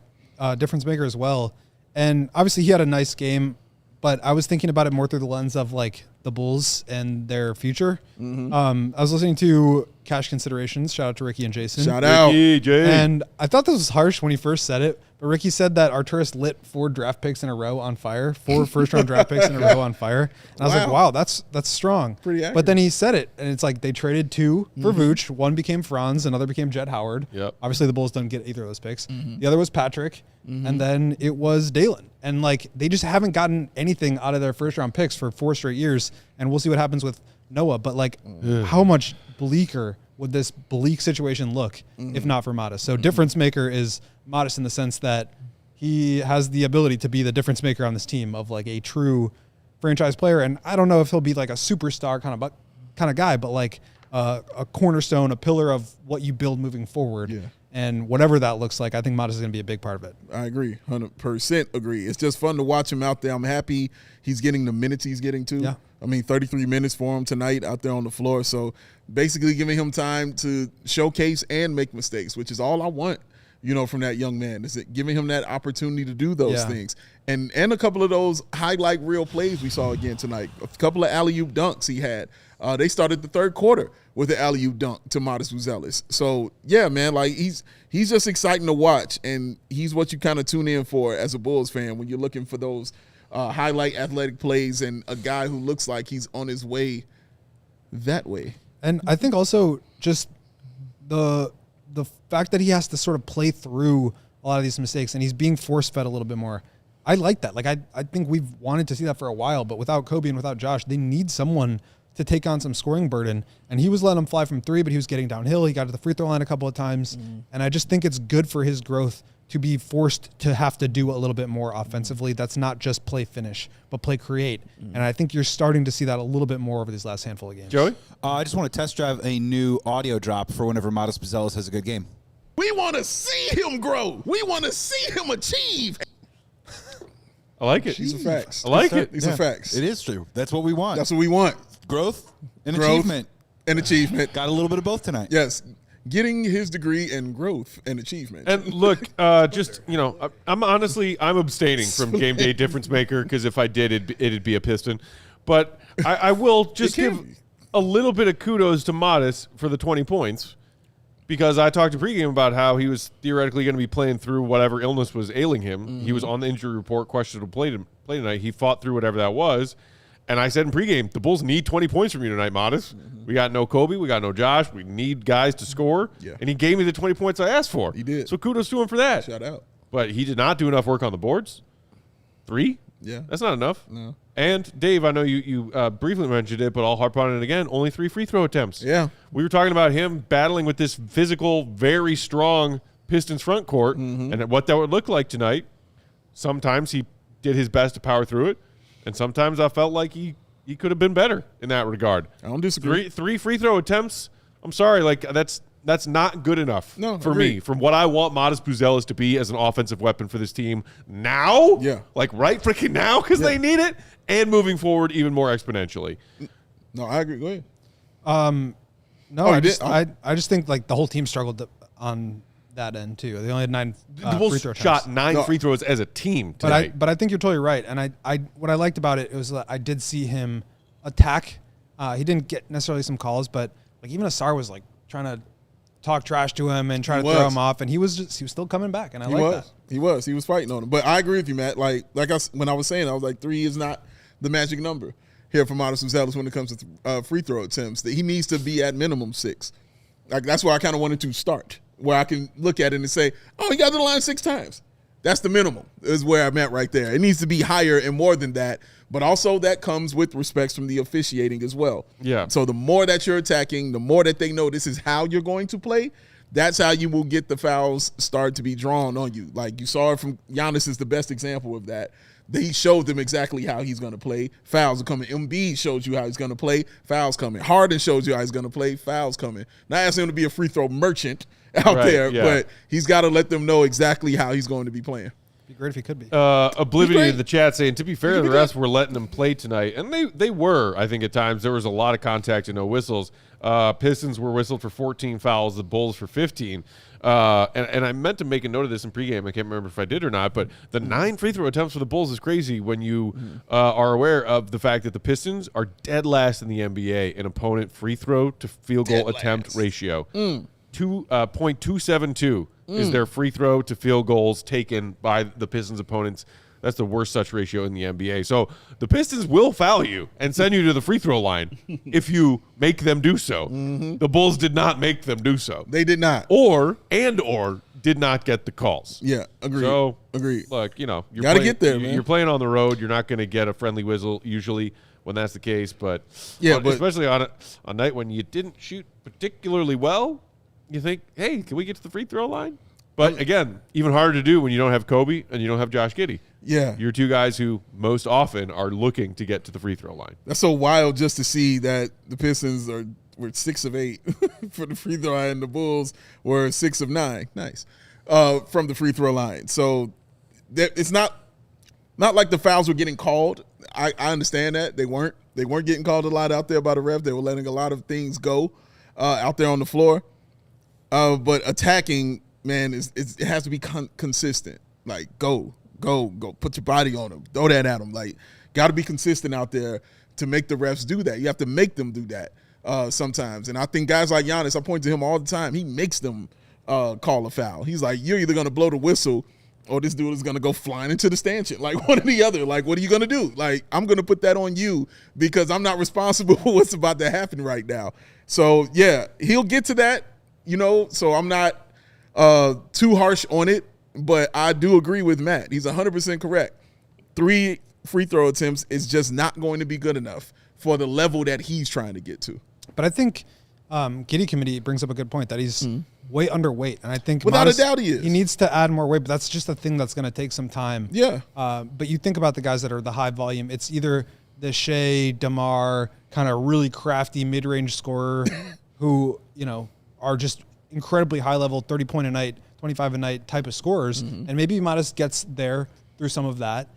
difference maker as well. And obviously he had a nice game, but I was thinking about it more through the lens of like the Bulls and their future. I was listening to Cash Considerations. Shout out to Ricky and Jason. Shout out. Ricky, Jay. And I thought this was harsh when he first said it, but Ricky said that Arturas lit 4 draft picks in a row on fire, 4 first-round draft picks in a row on fire. And I was like, wow, that's strong. Pretty accurate. But then he said it, and it's like they traded 2 for Vooch. One became Franz, another became Jett Howard. Yep. Obviously, the Bulls don't get either of those picks. The other was Patrick, and then it was Dalen. And like they just haven't gotten anything out of their first-round picks for 4 straight years, and we'll see what happens with Noah. But like, how much bleaker would this bleak situation look if not for Modest? So difference maker is Modest in the sense that he has the ability to be the difference maker on this team of like a true franchise player. And I don't know if he'll be like a superstar kind of guy, but like a cornerstone, a pillar of what you build moving forward. Yeah. And whatever that looks like, I think Modest is going to be a big part of it. I agree, 100% agree. It's just fun to watch him out there. I'm happy he's getting the minutes he's getting to. Yeah. I mean, 33 minutes for him tonight out there on the floor. So basically giving him time to showcase and make mistakes, which is all I want, from that young man. Is it giving him that opportunity to do those things. And a couple of those highlight reel plays we saw again tonight. A couple of alley-oop dunks he had. They started the third quarter with an alley-oop dunk to Modest Buzelis. So, yeah, man, like he's just exciting to watch, and he's what you kind of tune in for as a Bulls fan when you're looking for those highlight athletic plays and a guy who looks like he's on his way that way. And I think also just the fact that he has to sort of play through a lot of these mistakes and he's being force-fed a little bit more. I like that. Like I think we've wanted to see that for a while, but without Coby and without Josh, they need someone to take on some scoring burden. And he was letting him fly from 3, but he was getting downhill. He got to the free throw line a couple of times. And I just think it's good for his growth to be forced to have to do a little bit more offensively. That's not just play finish, but play create. And I think you're starting to see that a little bit more over these last handful of games. Joey? I just want to test drive a new audio drop for whenever Modest Buzelis has a good game. We want to see him grow. We want to see him achieve. I like it. These are facts. I like it. These are facts. It is true. That's what we want. That's what we want. Growth and Growth achievement. and achievement. Got a little bit of both tonight. Yes. Getting his degree and growth and achievement. And look, I'm abstaining from Game Day Difference Maker because if I did, it'd be a Piston. But I will just give a little bit of kudos to Modest for the 20 points because I talked to pregame about how he was theoretically going to be playing through whatever illness was ailing him. He was on the injury report, questionable play tonight. He fought through whatever that was. And I said in pregame, the Bulls need 20 points from you tonight, Modest. We got no Coby. We got no Josh. We need guys to score. Yeah. And he gave me the 20 points I asked for. He did. So kudos to him for that. Shout out. But he did not do enough work on the boards. 3? Yeah. That's not enough. No. And, Dave, I know you briefly mentioned it, but I'll harp on it again. Only 3 free throw attempts. Yeah. We were talking about him battling with this physical, very strong Pistons front court and what that would look like tonight. Sometimes he did his best to power through it, and sometimes I felt like he could have been better in that regard. I don't disagree. 3 free throw attempts, I'm sorry, like that's not good enough for me, from what I want Modest Buzelis to be as an offensive weapon for this team now. Yeah. Like right freaking now because they need it, and moving forward even more exponentially. No, I agree. Go ahead. No, I just think like the whole team struggled on that end too. They only had 9 The Bulls free throw shot attempts. 9 free throws as a team tonight. But I think you're totally right. And I what I liked about it was that I did see him attack. He didn't get necessarily some calls, but like even Asar was like trying to talk trash to him and try to throw him off, and he was still coming back, and I like that. He was fighting on him. But I agree with you, Matt. When I was saying, I was like 3 is not the magic number here for Modest Buzelis when it comes to free throw attempts. That he needs to be at minimum 6. Like that's where I kind of wanted to start, where I can look at it and say, oh, he got to the line 6 times. That's the minimum is where I'm at right there. It needs to be higher and more than that. But also that comes with respects from the officiating as well. Yeah. So the more that you're attacking, the more that they know this is how you're going to play, that's how you will get the fouls start to be drawn on you. Like you saw it from Giannis is the best example of that. He showed them exactly how he's going to play. Fouls are coming. Embiid shows you how he's going to play. Fouls coming. Harden shows you how he's going to play. Fouls coming. Not asking him to be a free throw merchant out there, but he's got to let them know exactly how he's going to be playing. Be great if he could be. Oblivion in the chat saying, to be fair, the refs were letting them play tonight. And they were, I think, at times. There was a lot of contact and no whistles. Pistons were whistled for 14 fouls, the Bulls for 15. And I meant to make a note of this in pregame. I can't remember if I did or not, but the 9 free throw attempts for the Bulls is crazy when you are aware of the fact that the Pistons are dead last in the NBA in opponent free throw to field goal attempt ratio. 2.272 is their free throw to field goals taken by the Pistons opponents. That's the worst such ratio in the NBA. So the Pistons will foul you and send you to the free throw line if you make them do so. The Bulls did not make them do so. They did not. Or did not get the calls. Yeah, agreed. So, agreed. Look, you're gotta get there, man. You're playing on the road. You're not going to get a friendly whistle usually when that's the case. But especially on a night when you didn't shoot particularly well, you think, hey, can we get to the free throw line? But again, even harder to do when you don't have Coby and you don't have Josh Giddey. Yeah. You're two guys who most often are looking to get to the free throw line. That's so wild just to see that the Pistons were 6 of 8 for the free throw line, and the Bulls were 6 of 9. Nice. From the free throw line. So it's not like the fouls were getting called. I understand that. They weren't getting called a lot out there by the ref. They were letting a lot of things go out there on the floor. But attacking, man, it has to be consistent. Like, go, put your body on them, throw that at them. Like, got to be consistent out there to make the refs do that. You have to make them do that sometimes. And I think guys like Giannis, I point to him all the time, he makes them call a foul. He's like, you're either going to blow the whistle or this dude is going to go flying into the stanchion. Like, one or the other. Like, what are you going to do? Like, I'm going to put that on you because I'm not responsible for what's about to happen right now. So, yeah, he'll get to that, so I'm not too harsh on it. But I do agree with Matt. He's 100% correct. 3 free throw attempts is just not going to be good enough for the level that he's trying to get to. But I think Giddey committee brings up a good point that he's way underweight. And I think without a doubt he is. He needs to add more weight, but that's just a thing that's going to take some time. Yeah. But you think about the guys that are the high volume. It's either the Shea, DeMar, kind of really crafty mid-range scorer who, are just incredibly high level, 30-point a night, 25 a night type of scorers. And maybe Modest gets there through some of that.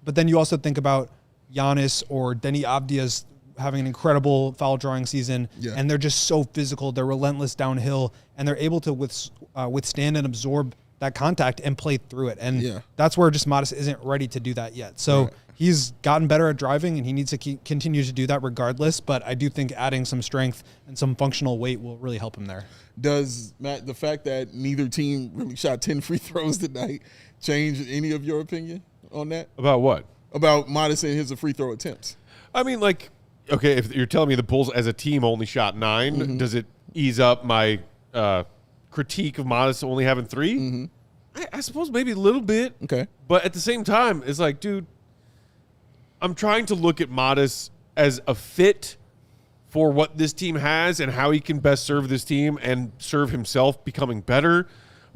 But then you also think about Giannis or Denny Avdia's having an incredible foul drawing season. Yeah. And they're just so physical. They're relentless downhill. And they're able to withstand and absorb that contact and play through it. And that's where just Modest isn't ready to do that yet. So he's gotten better at driving, and he needs to continue to do that regardless. But I do think adding some strength and some functional weight will really help him there. Does, Matt, the fact that neither team really shot 10 free throws tonight change any of your opinion on that? About what? About Modest and his free throw attempts. I mean, like, okay, if you're telling me the Bulls as a team only shot 9, does it ease up my critique of Modest only having 3? I suppose maybe a little bit. Okay. But at the same time, it's like, dude, I'm trying to look at Modest as a fit for what this team has and how he can best serve this team and serve himself becoming better.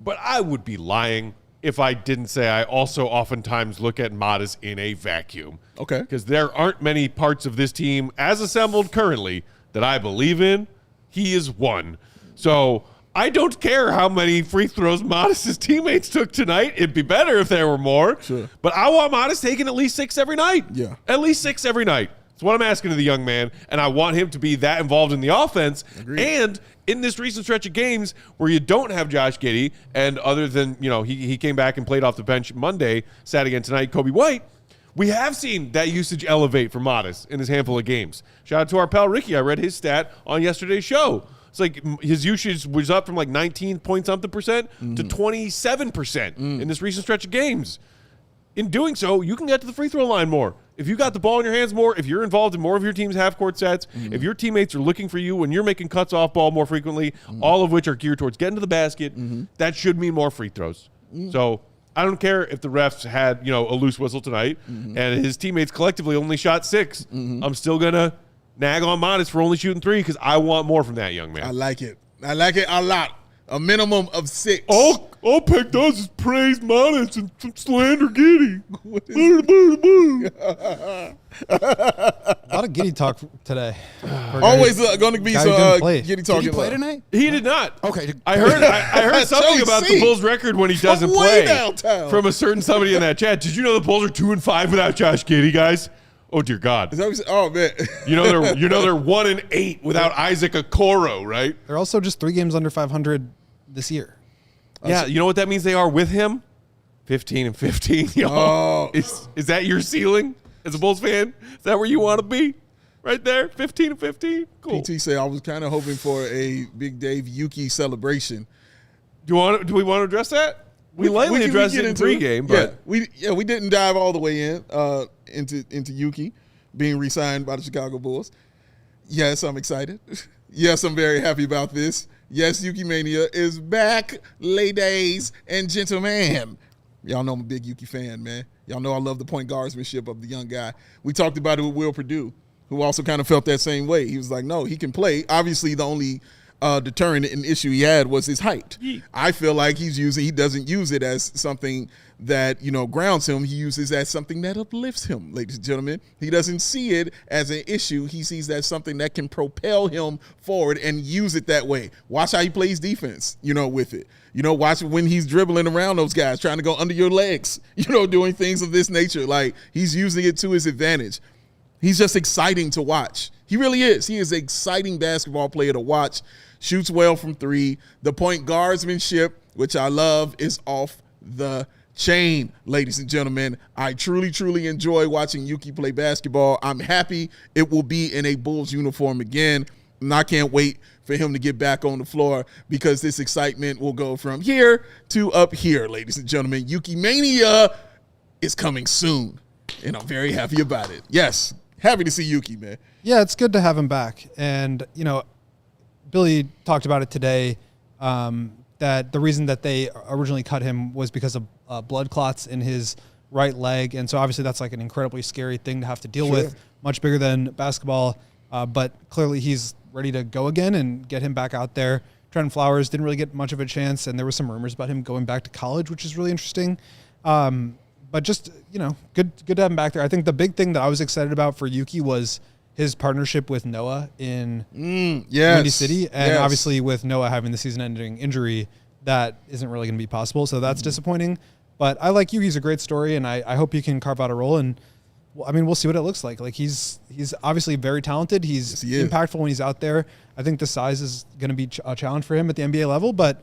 But I would be lying if I didn't say I also oftentimes look at Modest in a vacuum. Okay. Because there aren't many parts of this team as assembled currently that I believe in. He is one. So I don't care how many free throws Modest's teammates took tonight. It'd be better if there were more. Sure. But I want Modest taking at least 6 every night. Yeah. At least 6 every night. That's what I'm asking of the young man, and I want him to be that involved in the offense. Agreed. And in this recent stretch of games where you don't have Josh Giddey, and other than, he came back and played off the bench Monday, sat again tonight, Coby White, we have seen that usage elevate for Modest in his handful of games. Shout out to our pal Ricky. I read his stat on yesterday's show. It's like his usage was up from like 19-point-something% to 27% in this recent stretch of games. In doing so, you can get to the free throw line more. If you got the ball in your hands more, if you're involved in more of your team's half-court sets, if your teammates are looking for you when you're making cuts off ball more frequently, all of which are geared towards getting to the basket, that should mean more free throws. So I don't care if the refs had, a loose whistle tonight and his teammates collectively only shot 6. I'm still going to nag on Modest for only shooting 3 because I want more from that young man. I like it. I like it a lot. A minimum of 6. Oh, All Peck does is praise Modest and slander Giddey. A lot of Giddey talk today. Always going to be guy some who didn't play. Giddey talking. Did he play tonight? He did not. Okay. I heard something about the Joey C. Bulls record when he doesn't From way play downtown. from a certain somebody in that chat. Did you know the Bulls are 2-5 without Josh Giddey, guys? Oh dear God! Is that what you said? Oh man, You know they're 1-8 without Isaac Okoro, right? They're also just 3 games under 500 this year. Yeah, you know what that means they are with him? 15-15. Oh. Is that your ceiling as a Bulls fan? Is that where you want to be? Right there, 15-15. Cool. PT said I was kind of hoping for a Big Dave Yuki celebration. Do we want to address that? We lightly can addressed get it in into pregame, but we didn't dive all the way into Yuki being re-signed by the Chicago Bulls. Yes, I'm excited. Yes, I'm very happy about this. Yes, Yuki Mania is back, ladies and gentlemen. Y'all know I'm a big Yuki fan, man. Y'all know I love the point guardsmanship of the young guy. We talked about it with Will Perdue, who also kind of felt that same way. He was like, no, he can play. Obviously, the only deterrent and issue he had was his height. I feel like he doesn't use it as something that, grounds him. He uses it as something that uplifts him, ladies and gentlemen. He doesn't see it as an issue. He sees that as something that can propel him forward and use it that way. Watch how he plays defense, with it. Watch when he's dribbling around those guys, trying to go under your legs, doing things of this nature. Like, he's using it to his advantage. He's just exciting to watch. He really is. He is an exciting basketball player to watch. Shoots well from 3. The point guardsmanship, which I love, is off the chain, ladies and gentlemen. I truly, truly enjoy watching Yuki play basketball. I'm happy it will be in a Bulls uniform again, and I can't wait for him to get back on the floor because this excitement will go from here to up here, ladies and gentlemen. Yuki Mania is coming soon, and I'm very happy about it. Yes, happy to see Yuki, man. Yeah, it's good to have him back. And, Billy talked about it today, that the reason that they originally cut him was because of blood clots in his right leg. And so obviously that's like an incredibly scary thing to have to deal with, much bigger than basketball. But clearly he's ready to go again and get him back out there. Trent Flowers didn't really get much of a chance, and there were some rumors about him going back to college, which is really interesting. But just, good to have him back there. I think the big thing that I was excited about for Yuki was his partnership with Noah in Windy City. And obviously with Noah having the season-ending injury, that isn't really going to be possible. So that's disappointing. But I like Yuki's a great story, and I hope he can carve out a role. And, we'll see what it looks like. Like, he's obviously very talented. He's impactful when he's out there. I think the size is going to be a challenge for him at the NBA level. But,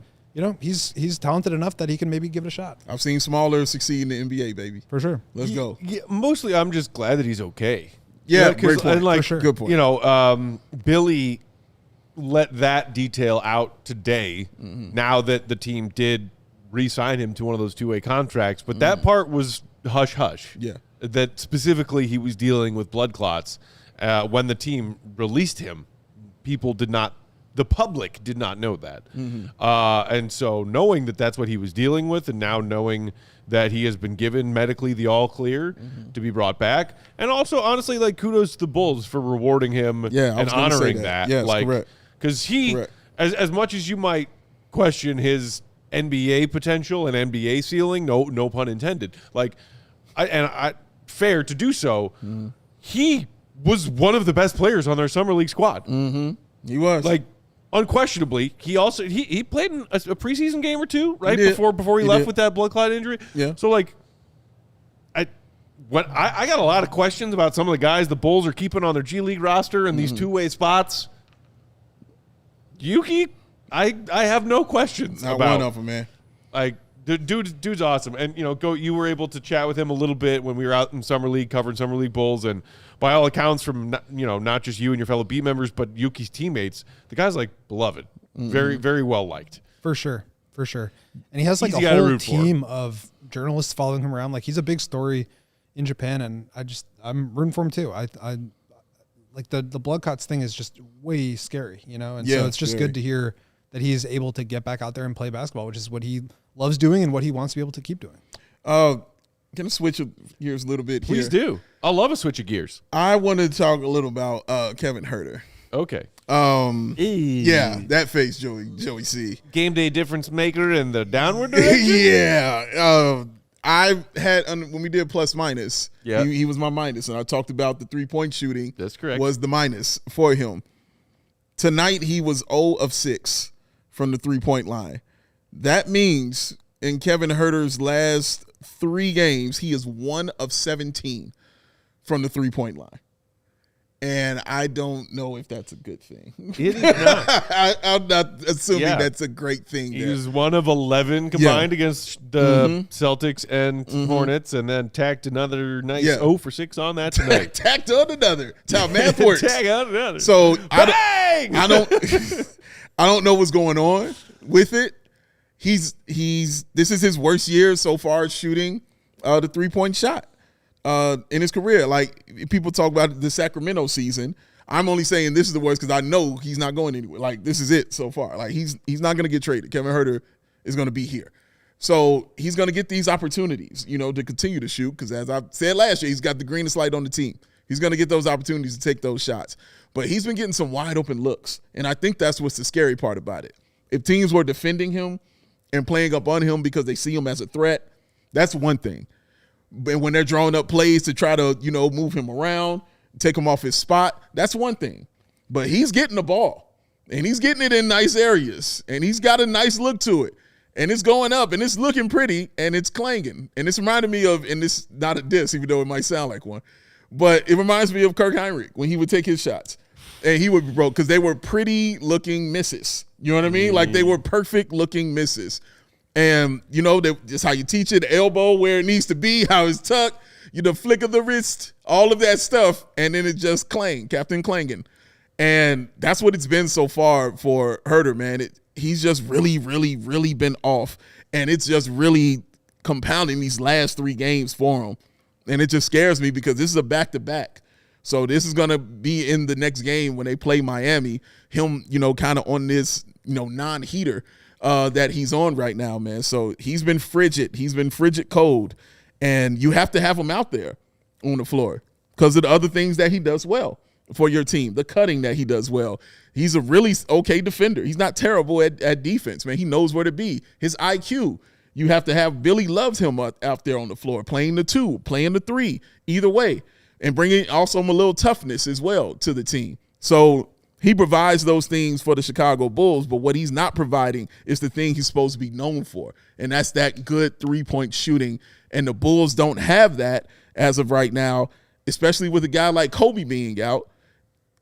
he's talented enough that he can maybe give it a shot. I've seen smaller succeed in the NBA, baby. For sure. Let's go. Yeah, mostly I'm just glad that he's okay. Yeah, great point. For sure. Good point. Billy let that detail out today now that the team did re-sign him to one of those 2-way contracts. But that part was hush-hush. Yeah. That specifically he was dealing with blood clots. When the team released him, the public did not know that. And so knowing that that's what he was dealing with, and now knowing that he has been given medically the all clear to be brought back. And also, honestly, like, kudos to the Bulls for rewarding him and honoring that. Yes, like, correct. Because as much as you might question his NBA potential and NBA ceiling, no pun intended, like, fair to do so, he was one of the best players on their summer league squad. He was. Like, unquestionably, he also he played in a preseason game or two, right? He did. Before he left with that blood clot injury. Yeah. So, like, I got a lot of questions about some of the guys the Bulls are keeping on their G League roster in these 2-way spots. Yuki, I have no questions Not about. one of them, man. Like, dude's awesome. And, you were able to chat with him a little bit when we were out in Summer League covering Summer League Bulls. And by all accounts from, not just you and your fellow beat members, but Yuki's teammates, the guy's, like, beloved. Very, very well liked. For sure. And he has, like, Easy a guy to whole root for. team of journalists following him around. Like, he's a big story in Japan, and I'm rooting for him too. I like the blood clots thing is just way scary, And so it's just good to hear that he's able to get back out there and play basketball, which is what he loves doing and what he wants to be able to keep doing. Can I switch gears a little bit here? Please do. I love a switch of gears. I want to talk a little about Kevin Huerter. Okay. Yeah, that face, Joey C. Gameday Difference Maker in the downward direction? Yeah. I had, when we did plus minus, Yeah. he was my minus, and I talked about the 3-point shooting. That's correct. Was the minus for him. Tonight, he was 0 of 6 from the 3-point line. That means in Kevin Huerter's last 3 games, he is 1 of 17 from the 3-point line. And I don't know if that's a good thing. It is not. I'm not assuming that's a great thing. He was 1 of 11 combined against the Celtics and Hornets, and then tacked another nice 0 for 6 on that tonight. Tacked on another. That's how math works. Tag on another. So Bang! I don't know what's going on with it. This is his worst year so far shooting the 3-point shot in his career. Like, people talk about the Sacramento season. I'm only saying this is the worst because I know he's not going anywhere. Like, this is it so far. Like, he's not going to get traded. Kevin Huerter is going to be here. So he's going to get these opportunities, to continue to shoot because, as I said last year, he's got the greenest light on the team. He's going to get those opportunities to take those shots. But he's been getting some wide open looks, and I think that's what's the scary part about it. If teams were defending him and playing up on him because they see him as a threat, that's one thing. But when they're drawing up plays to try to, move him around, take him off his spot, that's one thing. But he's getting the ball, and he's getting it in nice areas, and he's got a nice look to it. And it's going up, and it's looking pretty, and it's clanging. And it's reminding me of, and it's not a diss, even though it might sound like one, but it reminds me of Kirk Heinrich when he would take his shots. And he would be broke because they were pretty-looking misses. You know what I mean? Like, they were perfect-looking misses. And, that's how you teach it, the elbow where it needs to be, how it's tucked, flick of the wrist, all of that stuff, and then it just Captain clanging. And that's what it's been so far for Huerter, man. He's just really, really, really been off, and it's just really compounding these last 3 games for him. And it just scares me because this is a back-to-back. So this is going to be in the next game when they play Miami, him, kind of on this, non-heater that he's on right now, man. So he's been frigid. He's been frigid cold. And you have to have him out there on the floor because of the other things that he does well for your team, the cutting that he does well. He's a really okay defender. He's not terrible at defense, man. He knows where to be. His IQ, you have to have Billy loves him out there on the floor, playing the 2, playing the 3, either way, and bringing also a little toughness as well to the team. So he provides those things for the Chicago Bulls, but what he's not providing is the thing he's supposed to be known for, and that's that good 3-point shooting. And the Bulls don't have that as of right now, especially with a guy like Coby being out,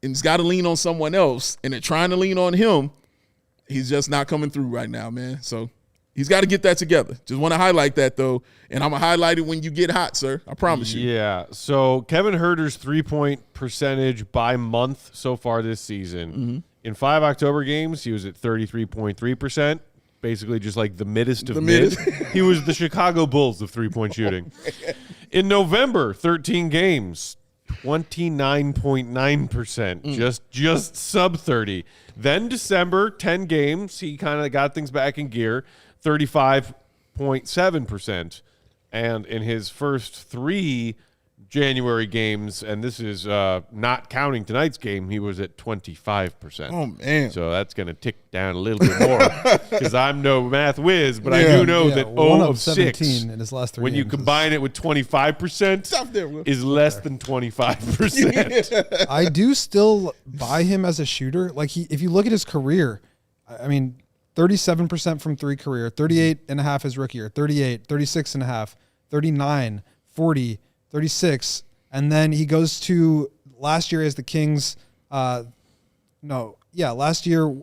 and he's got to lean on someone else, and they're trying to lean on him. He's just not coming through right now, man. So he's got to get that together. Just want to highlight that, though, and I'm going to highlight it when you get hot, sir. I promise you. Yeah, so Kevin Huerter's 3-point percentage by month so far this season. In 5 October games, he was at 33.3%, basically just like the middest of mid. He was the Chicago Bulls of 3-point shooting. In November, 13 games, 29.9%, just sub 30. Then December, 10 games, he kind of got things back in gear, 35.7%. And in his first 3 January games, and this is not counting tonight's game, he was at 25%. Oh, man. So that's going to tick down a little bit more because I'm no math whiz, but I do know that 1 0 of of 6 17 in his last 3 when you games combine it with 25% is less than 25%. I do still buy him as a shooter. Like, if you look at his career, I mean, 37% from 3 career, 38.5 his rookie year, 38, 36.5, 39, 40, 36, and then he goes to last year as the Kings. Last year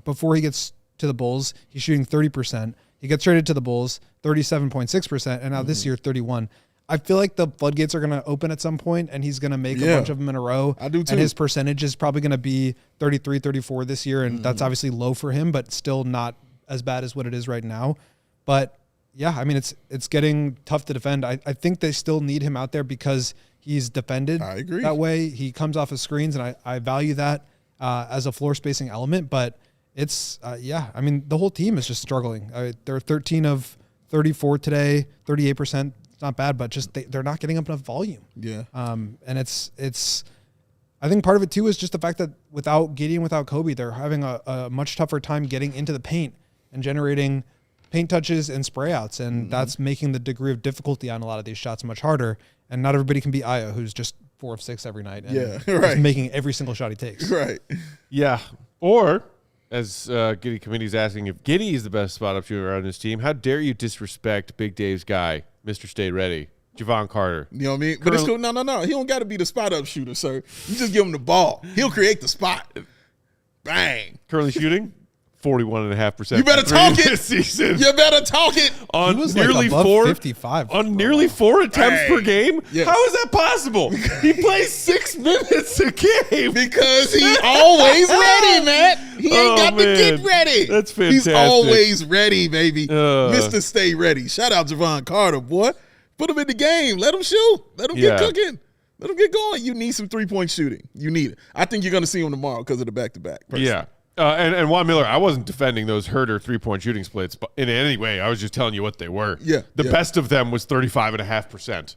before he gets to the Bulls, he's shooting 30%. He gets traded to the Bulls, 37.6%, and now this year 31. I feel like the floodgates are going to open at some point, and he's going to make a bunch of them in a row. I do too. And his percentage is probably going to be 33, 34 this year, and that's obviously low for him, but still not as bad as what it is right now. But yeah, I mean, it's getting tough to defend. I think they still need him out there because he's defended that way. He comes off of screens, and I value that as a floor spacing element. But it's, I mean, the whole team is just struggling. They're 13 of 34 today, 38%. It's not bad, but just they're not getting up enough volume. Yeah. And it's I think part of it too is just the fact that without Giddey and without Coby, they're having a much tougher time getting into the paint and generating paint touches and spray outs. And that's making the degree of difficulty on a lot of these shots much harder. And not everybody can be Aya, who's just 4 of 6 every night. And just making every single shot he takes. Right. Yeah. Or, as Giddey Committee's asking, if Giddey is the best spot-up shooter on this team, how dare you disrespect Big Dave's guy, Mr. Stay Ready, Javon Carter? You know what I mean? But it's cool. No. He don't got to be the spot-up shooter, sir. You just give him the ball. He'll create the spot. Bang. Currently shooting 41.5%. You better talk it this season. You better talk it. On He was nearly above 4 55. On nearly 4 attempts per Bang. game? Yes. How is that possible? He plays 6 minutes a game. Because he always ready, man. He ain't got to get ready. That's fantastic. He's always ready, baby. Uh. Mr. Stay Ready. Shout out Javon Carter, boy. Put him in the game. Let him shoot. Let him get cooking. Let him get going. You need some three-point shooting. You need it. I think you're going to see him tomorrow because of the back-to-back. Personally. Yeah. And Juan Miller, I wasn't defending those Huerter 3-point shooting splits in any way. I was just telling you what they were. Yeah. The best of them was 35.5%.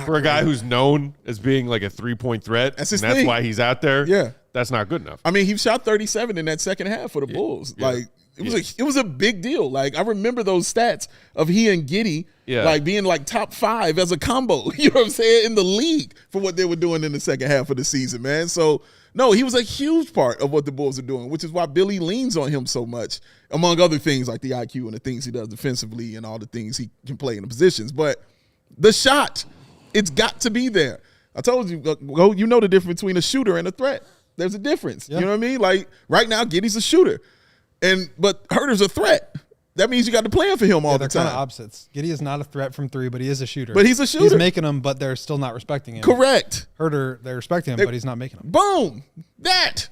For a guy who's known as being like a 3-point threat, That's his and that's thing. why he's out there. Yeah. That's not good enough. I mean, he shot 37 in that second half for the Bulls. Yeah. Like it was a big deal. Like I remember those stats of he and Giddey like being like top 5 as a combo. You know what I'm saying, in the league for what they were doing in the second half of the season, man. So no, he was a huge part of what the Bulls are doing, which is why Billy leans on him so much, among other things like the IQ and the things he does defensively and all the things he can play in the positions. But the shot, it's got to be there. I told you, you know the difference between a shooter and a threat. There's a difference. You know what I mean? Like right now, Giddey's a shooter, but Huerter's a threat. That means you got to plan for him all the They're time. kind of opposites. Giddey is not a threat from 3, but he is a shooter. But he's a shooter. He's making them, but they're still not respecting him. Correct. Huerter, they're respecting him, but he's not making them. Boom. That's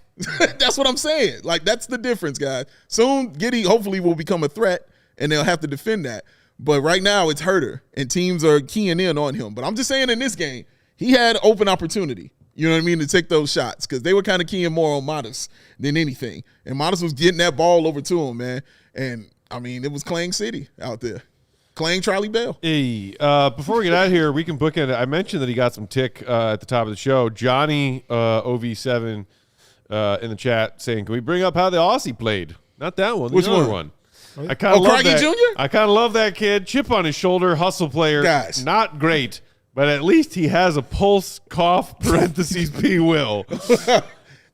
what I'm saying. Like, that's the difference, guys. Soon, Giddey hopefully will become a threat, and they'll have to defend that. But right now, it's Huerter, and teams are keying in on him. But I'm just saying in this game, he had open opportunity, you know what I mean, to take those shots because they were kind of keying more on Modest than anything. And Modest was getting that ball over to him, man. And, I mean, it was Clang City out there. Clang Charlie Bell. Hey, before we get out of here, we can book it. I mentioned that he got some tick at the top of the show. Johnny OV7 in the chat saying, can we bring up how the Aussie played? Not that one. Which other one? I kind of love Craigie that. Jr.? I kind of love that kid. Chip on his shoulder, hustle player. Guys. Not great, but at least he has a pulse, cough, parentheses, P. Will.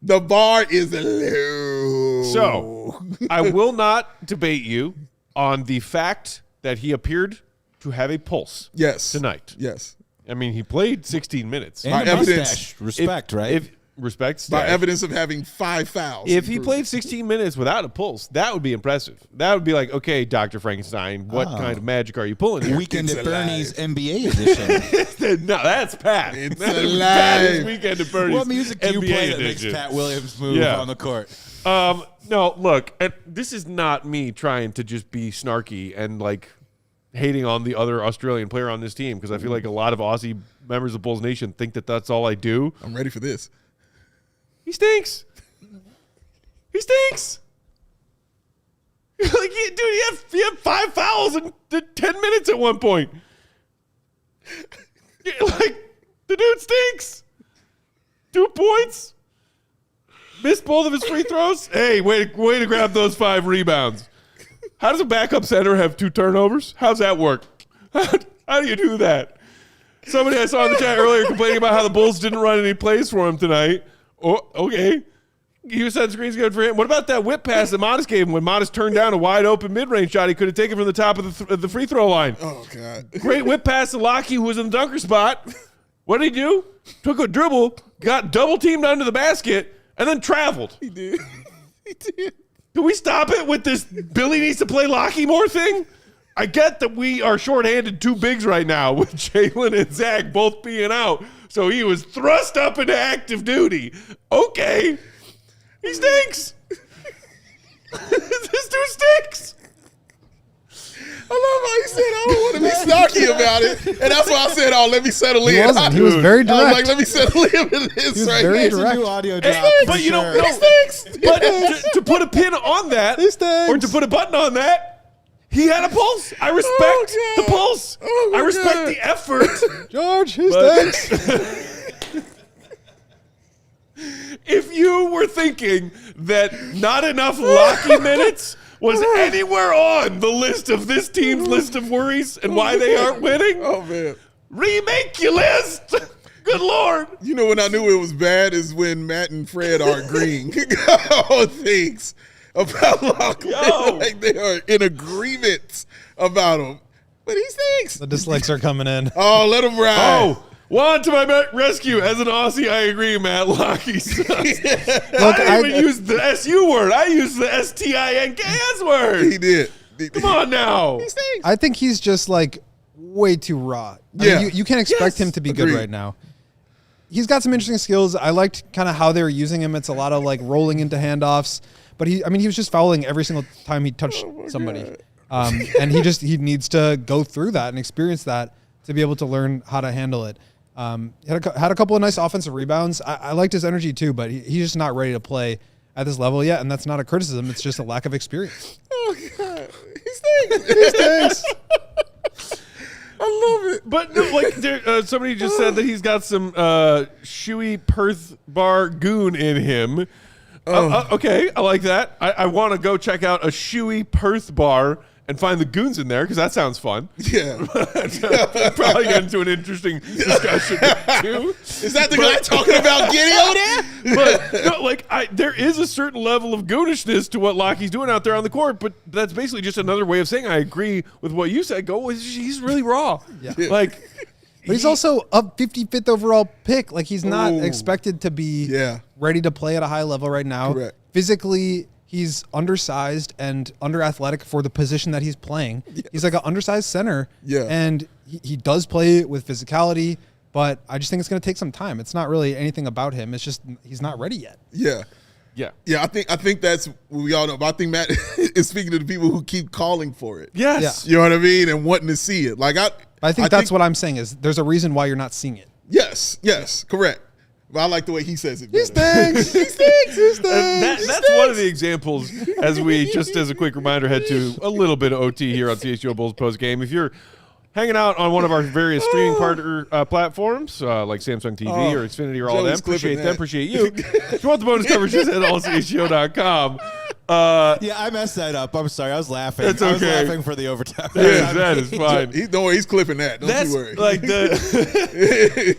The bar is low. So, I will not debate you on the fact that he appeared to have a pulse tonight. Yes. I mean, he played 16 minutes. And By a evidence. mustache. Respect, right? Respect. By stash. evidence of having 5 fouls. If he played 16 minutes without a pulse, that would be impressive. That would be like, okay, Dr. Frankenstein, what kind of magic are you pulling here? Weekend It's at Bernie's NBA edition. No, that's Pat. It's That alive. is Weekend at Bernie's What music do you NBA play that edition. makes Pat Williams move on the court? No, look, this is not me trying to just be snarky and like hating on the other Australian player on this team because I feel like a lot of Aussie members of Bulls Nation think that that's all I do. I'm ready for this. He stinks. He stinks. Like, dude, he had 5 fouls in 10 minutes at one point. Like, the dude stinks. 2 points. Missed both of his free throws. Hey, way to grab those 5 rebounds. How does a backup center have 2 turnovers? How's that work? How do you do that? Somebody I saw in the chat earlier complaining about how the Bulls didn't run any plays for him tonight. Oh, okay. You said screen's good for him. What about that whip pass that Modest gave him when Modest turned down a wide open mid-range shot he could have taken from the top of the free throw line? Oh, God. Great whip pass to Lachie, who was in the dunker spot. What did he do? Took a dribble, got double-teamed under the basket, and then traveled. He did. He did. Can we stop it with this Billy needs to play Lachie more thing? I get that we are shorthanded 2 bigs right now with Jalen and Zach both being out. So he was thrust up into active duty. Okay. He stinks. This dude stinks. I love how he said, I don't want to be snarky about it. And that's why I said, let me settle in. He wasn't. He was very I was direct. like, let me settle in with this was right very here. direct. New audio He drop. stinks. for But you know, sure. He stinks. But to put a pin on that, He stinks. or to put a button on that, he had a pulse. I respect Oh, the God. pulse. Oh, my I respect God. the effort. George, he But- stinks. if you were thinking that not enough Lachie minutes was anywhere on the list of this team's list of worries and why they aren't winning, Oh, man. remake your list. Good Lord. You know when I knew it was bad is when Matt and Fred are agreeing on things about Lachie. Yo. Like they are in agreement about him. But he stinks. The dislikes are coming in. Oh, let him ride. Oh, one to my rescue. As an Aussie, I agree, Matt. Lachie sucks. Look, I didn't even use the SU word. I used the STINKS word. He did. Come on now. He stinks. I think he's just like way too raw. I Yeah. mean, you can't expect Yes. him to be good Agreed. right now. He's got some interesting skills. I liked kind of how they were using him. It's a lot of like rolling into handoffs, but he was just fouling every single time he touched somebody. And he needs to go through that and experience that to be able to learn how to handle it. He had a couple of nice offensive rebounds. I liked his energy too, but he's just not ready to play at this level yet. And that's not a criticism. It's just a lack of experience. Oh, God. He stinks. He stinks. I love it. But no, like somebody just said that he's got some Shuey Perth bar goon in him. Okay, I like that. I want to go check out a Shuey Perth bar and find the goons in there because that sounds fun. Yeah. Probably get into an interesting discussion too. Is that the guy talking about Giddey on there? But no, like there is a certain level of goonishness to what Lachie's doing out there on the court, but that's basically just another way of saying I agree with what you said. He's really raw. Yeah. Like, But he's also a 55th overall pick. Like he's not Ooh. expected to be ready to play at a high level right now. Correct. Physically, he's undersized and under athletic for the position that he's playing. Yes. He's like an undersized center. Yeah. And he does play with physicality, but I just think it's going to take some time. It's not really anything about him. It's just he's not ready yet. Yeah. yeah. Yeah, I think that's what we all know. But I think Matt is speaking to the people who keep calling for it. Yes. You know what I mean? And wanting to see it. Like I think that's what I'm saying is there's a reason why you're not seeing it. Yes, correct. But I like the way he says it. He better. stinks. He stinks. He stinks. That's one of the examples as we, just as a quick reminder, head to a little bit of OT here on CHGO Bulls post game. If you're hanging out on one of our various streaming partner platforms like Samsung TV or Xfinity or all of them, Joey's appreciate clipping them, that. appreciate you. If you want the bonus coverage, just head to allchgo.com. Yeah, I messed that up. I'm sorry. I was laughing. That's I was okay. laughing for the overtime. That is fine. Don't worry, he's clipping that. Don't That's you worry. like the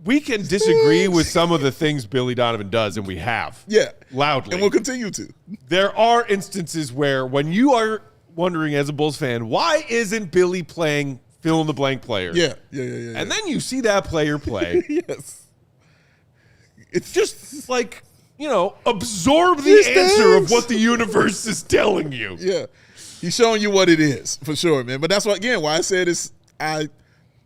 we can disagree with some of the things Billy Donovan does, and we have. Yeah. Loudly. And we'll continue to. There are instances where when you are wondering as a Bulls fan, why isn't Billy playing fill in the blank player? Yeah. And then you see that player play. Yes. It's just like, absorb the answer of what the universe is telling you. Yeah. He's showing you what it is, for sure, man. But that's why I said I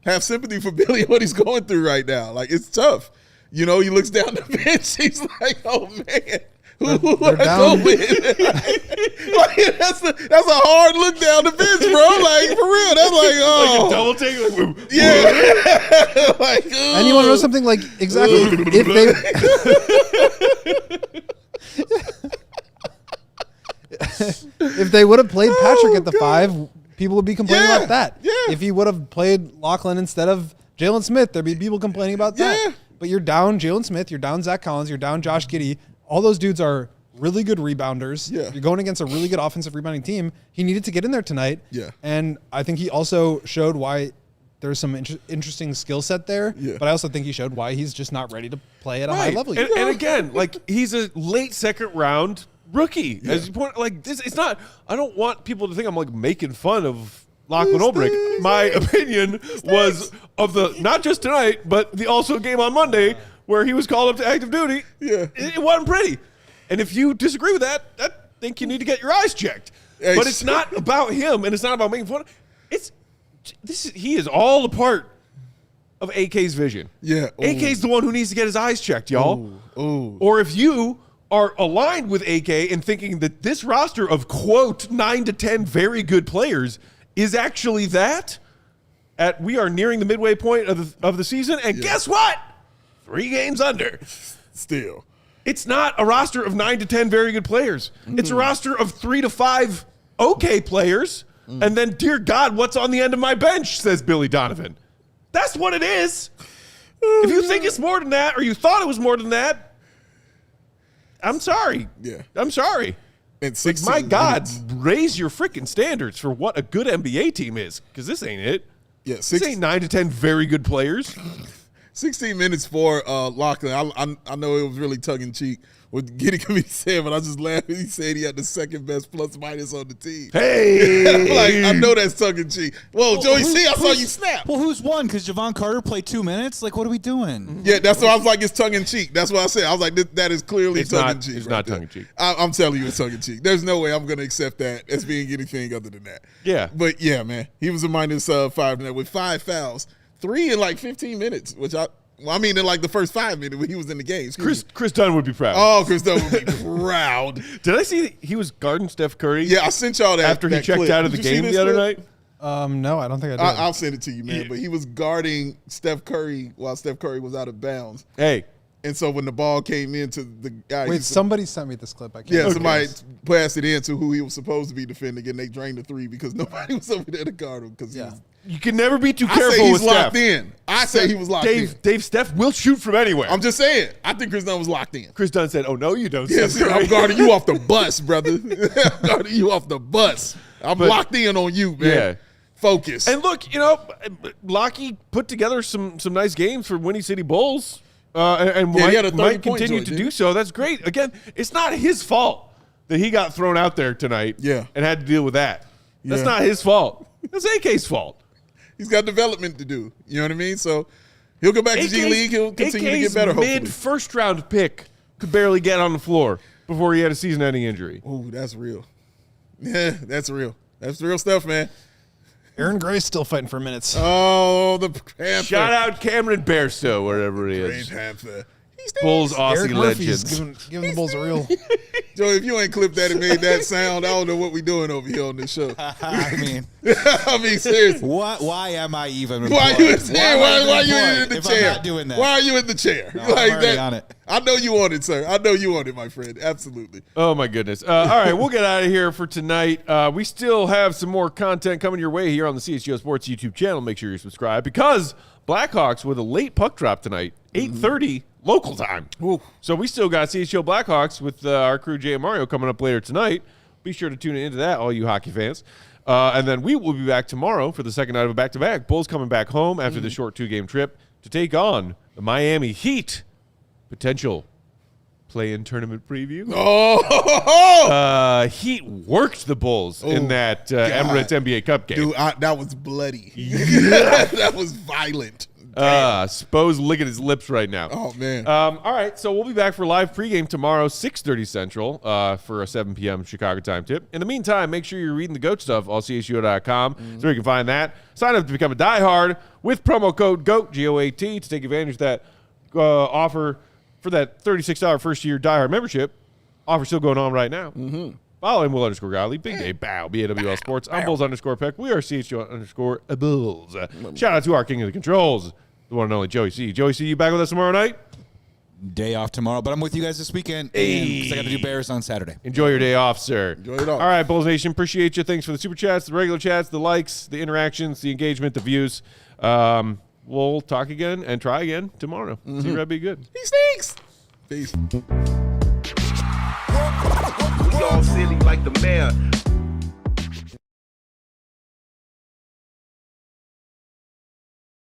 have sympathy for Billy and what he's going through right now. Like, it's tough. He looks down the bench. He's like, oh, man. Who do I go with? Like, that's a hard look down the bench, bro. Like, for real. That's like, oh. Like a double take. Like, yeah. Like, And you want to know something? Like, exactly. If they would have played Patrick at the 5, people would be complaining about that. Yeah. If he would have played Lachlan instead of Jalen Smith, there'd be people complaining about that. Yeah. But you're down Jalen Smith, you're down Zach Collins, you're down Josh Giddey. All those dudes are really good rebounders. Yeah. You're going against a really good offensive rebounding team. He needed to get in there tonight. Yeah. And I think he also showed why there's some interesting skill set there. Yeah. But I also think he showed why he's just not ready to play at a high level yet. And again, like, he's a late second round rookie. As you point, like, this, it's not. I don't want people to think I'm like making fun of Lachlan Olbrich. My opinion was of the not just tonight, but the also game on Monday where he was called up to active duty. Yeah. It wasn't pretty. And if you disagree with that, I think you need to get your eyes checked. Hey, But it's not about him, and it's not about making fun. He is all a part of AK's vision. Yeah. Ooh. AK's the one who needs to get his eyes checked, y'all. Ooh. Or if you are aligned with AK and thinking that this roster of, quote, 9 to 10 very good players is actually that, we are nearing the midway point of the season, and guess what? 3 games under. Still. It's not a roster of 9 to 10 very good players. It's a roster of 3 to 5 okay players, and then, dear God, what's on the end of my bench, says Billy Donovan. That's what it is. If you think it's more than that, or you thought it was more than that, I'm sorry. Yeah. I'm sorry. And 16 My God, minutes. raise your freaking standards for what a good NBA team is, because this ain't it. Yeah, This ain't 9 to 10 very good players. 16 minutes for Lachie. I know it was really tongue-in-cheek what Giddey said, but I just laughed. He said he had the second best plus-minus on the team. Hey! I know that's tongue-in-cheek. Whoa, Joey C., I saw you snap. Well, who's won? Because Javon Carter played 2 minutes? Like, what are we doing? Yeah, that's what I was like, it's tongue-in-cheek. That's what I said. I was like, that is clearly tongue-in-cheek. It's right not there. tongue-in-cheek. I'm telling you it's tongue-in-cheek. There's no way I'm going to accept that as being anything other than that. Yeah. But, yeah, man, he was a minus 5 tonight with 5 fouls. 3 in like 15 minutes, which I mean, in like the first 5 minutes when he was in the game. Chris Dunn would be proud. Oh, Chris Dunn would be proud. Did I see he was guarding Steph Curry? Yeah, I sent y'all that after he that checked clip. out of the Did you see game this the other clip? night. No, I don't think I did. I'll send it to you, man. But he was guarding Steph Curry while Steph Curry was out of bounds. Hey, And so when the ball came into the guy, Wait, somebody sent me this clip. I can't. yeah, remember somebody who it passed it in to who he was supposed to be defending, and they drained the 3 because nobody was over there to guard him. Because you can never be too I careful say he's with locked Steph. in. I say he was locked in. Dave, Steph will shoot from anywhere. I'm just saying. I think Chris Dunn was locked in. Chris Dunn said, "Oh no, you don't." Yes, Steph Curry." I'm guarding you off the bus, brother. I'm guarding you off the bus. I'm locked in on you, man. Yeah. Focus. And look, Lachie put together some nice games for Winnie City Bulls, and Yeah, he had a might 30-point continue joint, to didn't do he? so. That's great. Again, it's not his fault that he got thrown out there tonight. Yeah. And had to deal with that. That's Yeah. not his fault. That's AK's fault. He's got development to do. You know what I mean? So he'll go back to G League. He'll continue to get better, hopefully. Mid-first round pick could barely get on the floor before he had a season-ending injury. Oh, that's real. Yeah, that's real. That's real stuff, man. is. Aaron Gray's still fighting for minutes. Oh, the Panther. Shout out Cameron Bairstow, wherever he Great is. Panther. Bulls Eric Aussie Murphy's legends. giving the Bulls a real. Joe, if you ain't clipped that and made that sound, I don't know what we doing over here on this show. I mean, I mean, seriously. why am I even Why are you in employed? there? am I Why are you employed in the if chair? I'm not doing that? Why are you in the chair? No, I'm already on it. I know you want it, sir. I know you want it, my friend. Absolutely. Oh, my goodness. All right, we'll get out of here for tonight. We still have some more content coming your way here on the CHGO Sports YouTube channel. Make sure you're subscribed because Blackhawks with a late puck drop tonight, 8:30 local time. Ooh. So we still got CHGO Blackhawks with our crew Jay and Mario coming up later tonight. Be sure to tune into that, all you hockey fans. And then we will be back tomorrow for the second night of a back-to-back. Bulls coming back home after the short 2-game trip to take on the Miami Heat. Potential play-in tournament preview. Oh, Heat worked the Bulls in that Emirates NBA Cup game. dude, that was bloody. That was violent. Spo's licking his lips right now. Oh, man. All right, so we'll be back for live pregame tomorrow, 6:30 Central, for a 7 p.m. Chicago time tip. In the meantime, make sure you're reading the GOAT stuff, allchgo.com, so you can find that. Sign up to become a diehard with promo code GOAT, G-O-A-T, to take advantage of that offer for that $36 first-year diehard membership. Offer still going on right now. Follow him, Will _Gottlieb, Big Day Bow, BAWL Sports. I'm Bulls _Peck. We are CHGO _Bulls. Shout out to our king of the controls, the one and only Joey C. Joey C, you back with us tomorrow night? Day off tomorrow, but I'm with you guys this weekend because I got to do Bears on Saturday. Enjoy your day off, sir. Enjoy it all. All right, Bulls Nation, appreciate you. Thanks for the super chats, the regular chats, the likes, the interactions, the engagement, the views. We'll talk again and try again tomorrow. See you, be good. He stinks. Peace. We all silly like the mayor.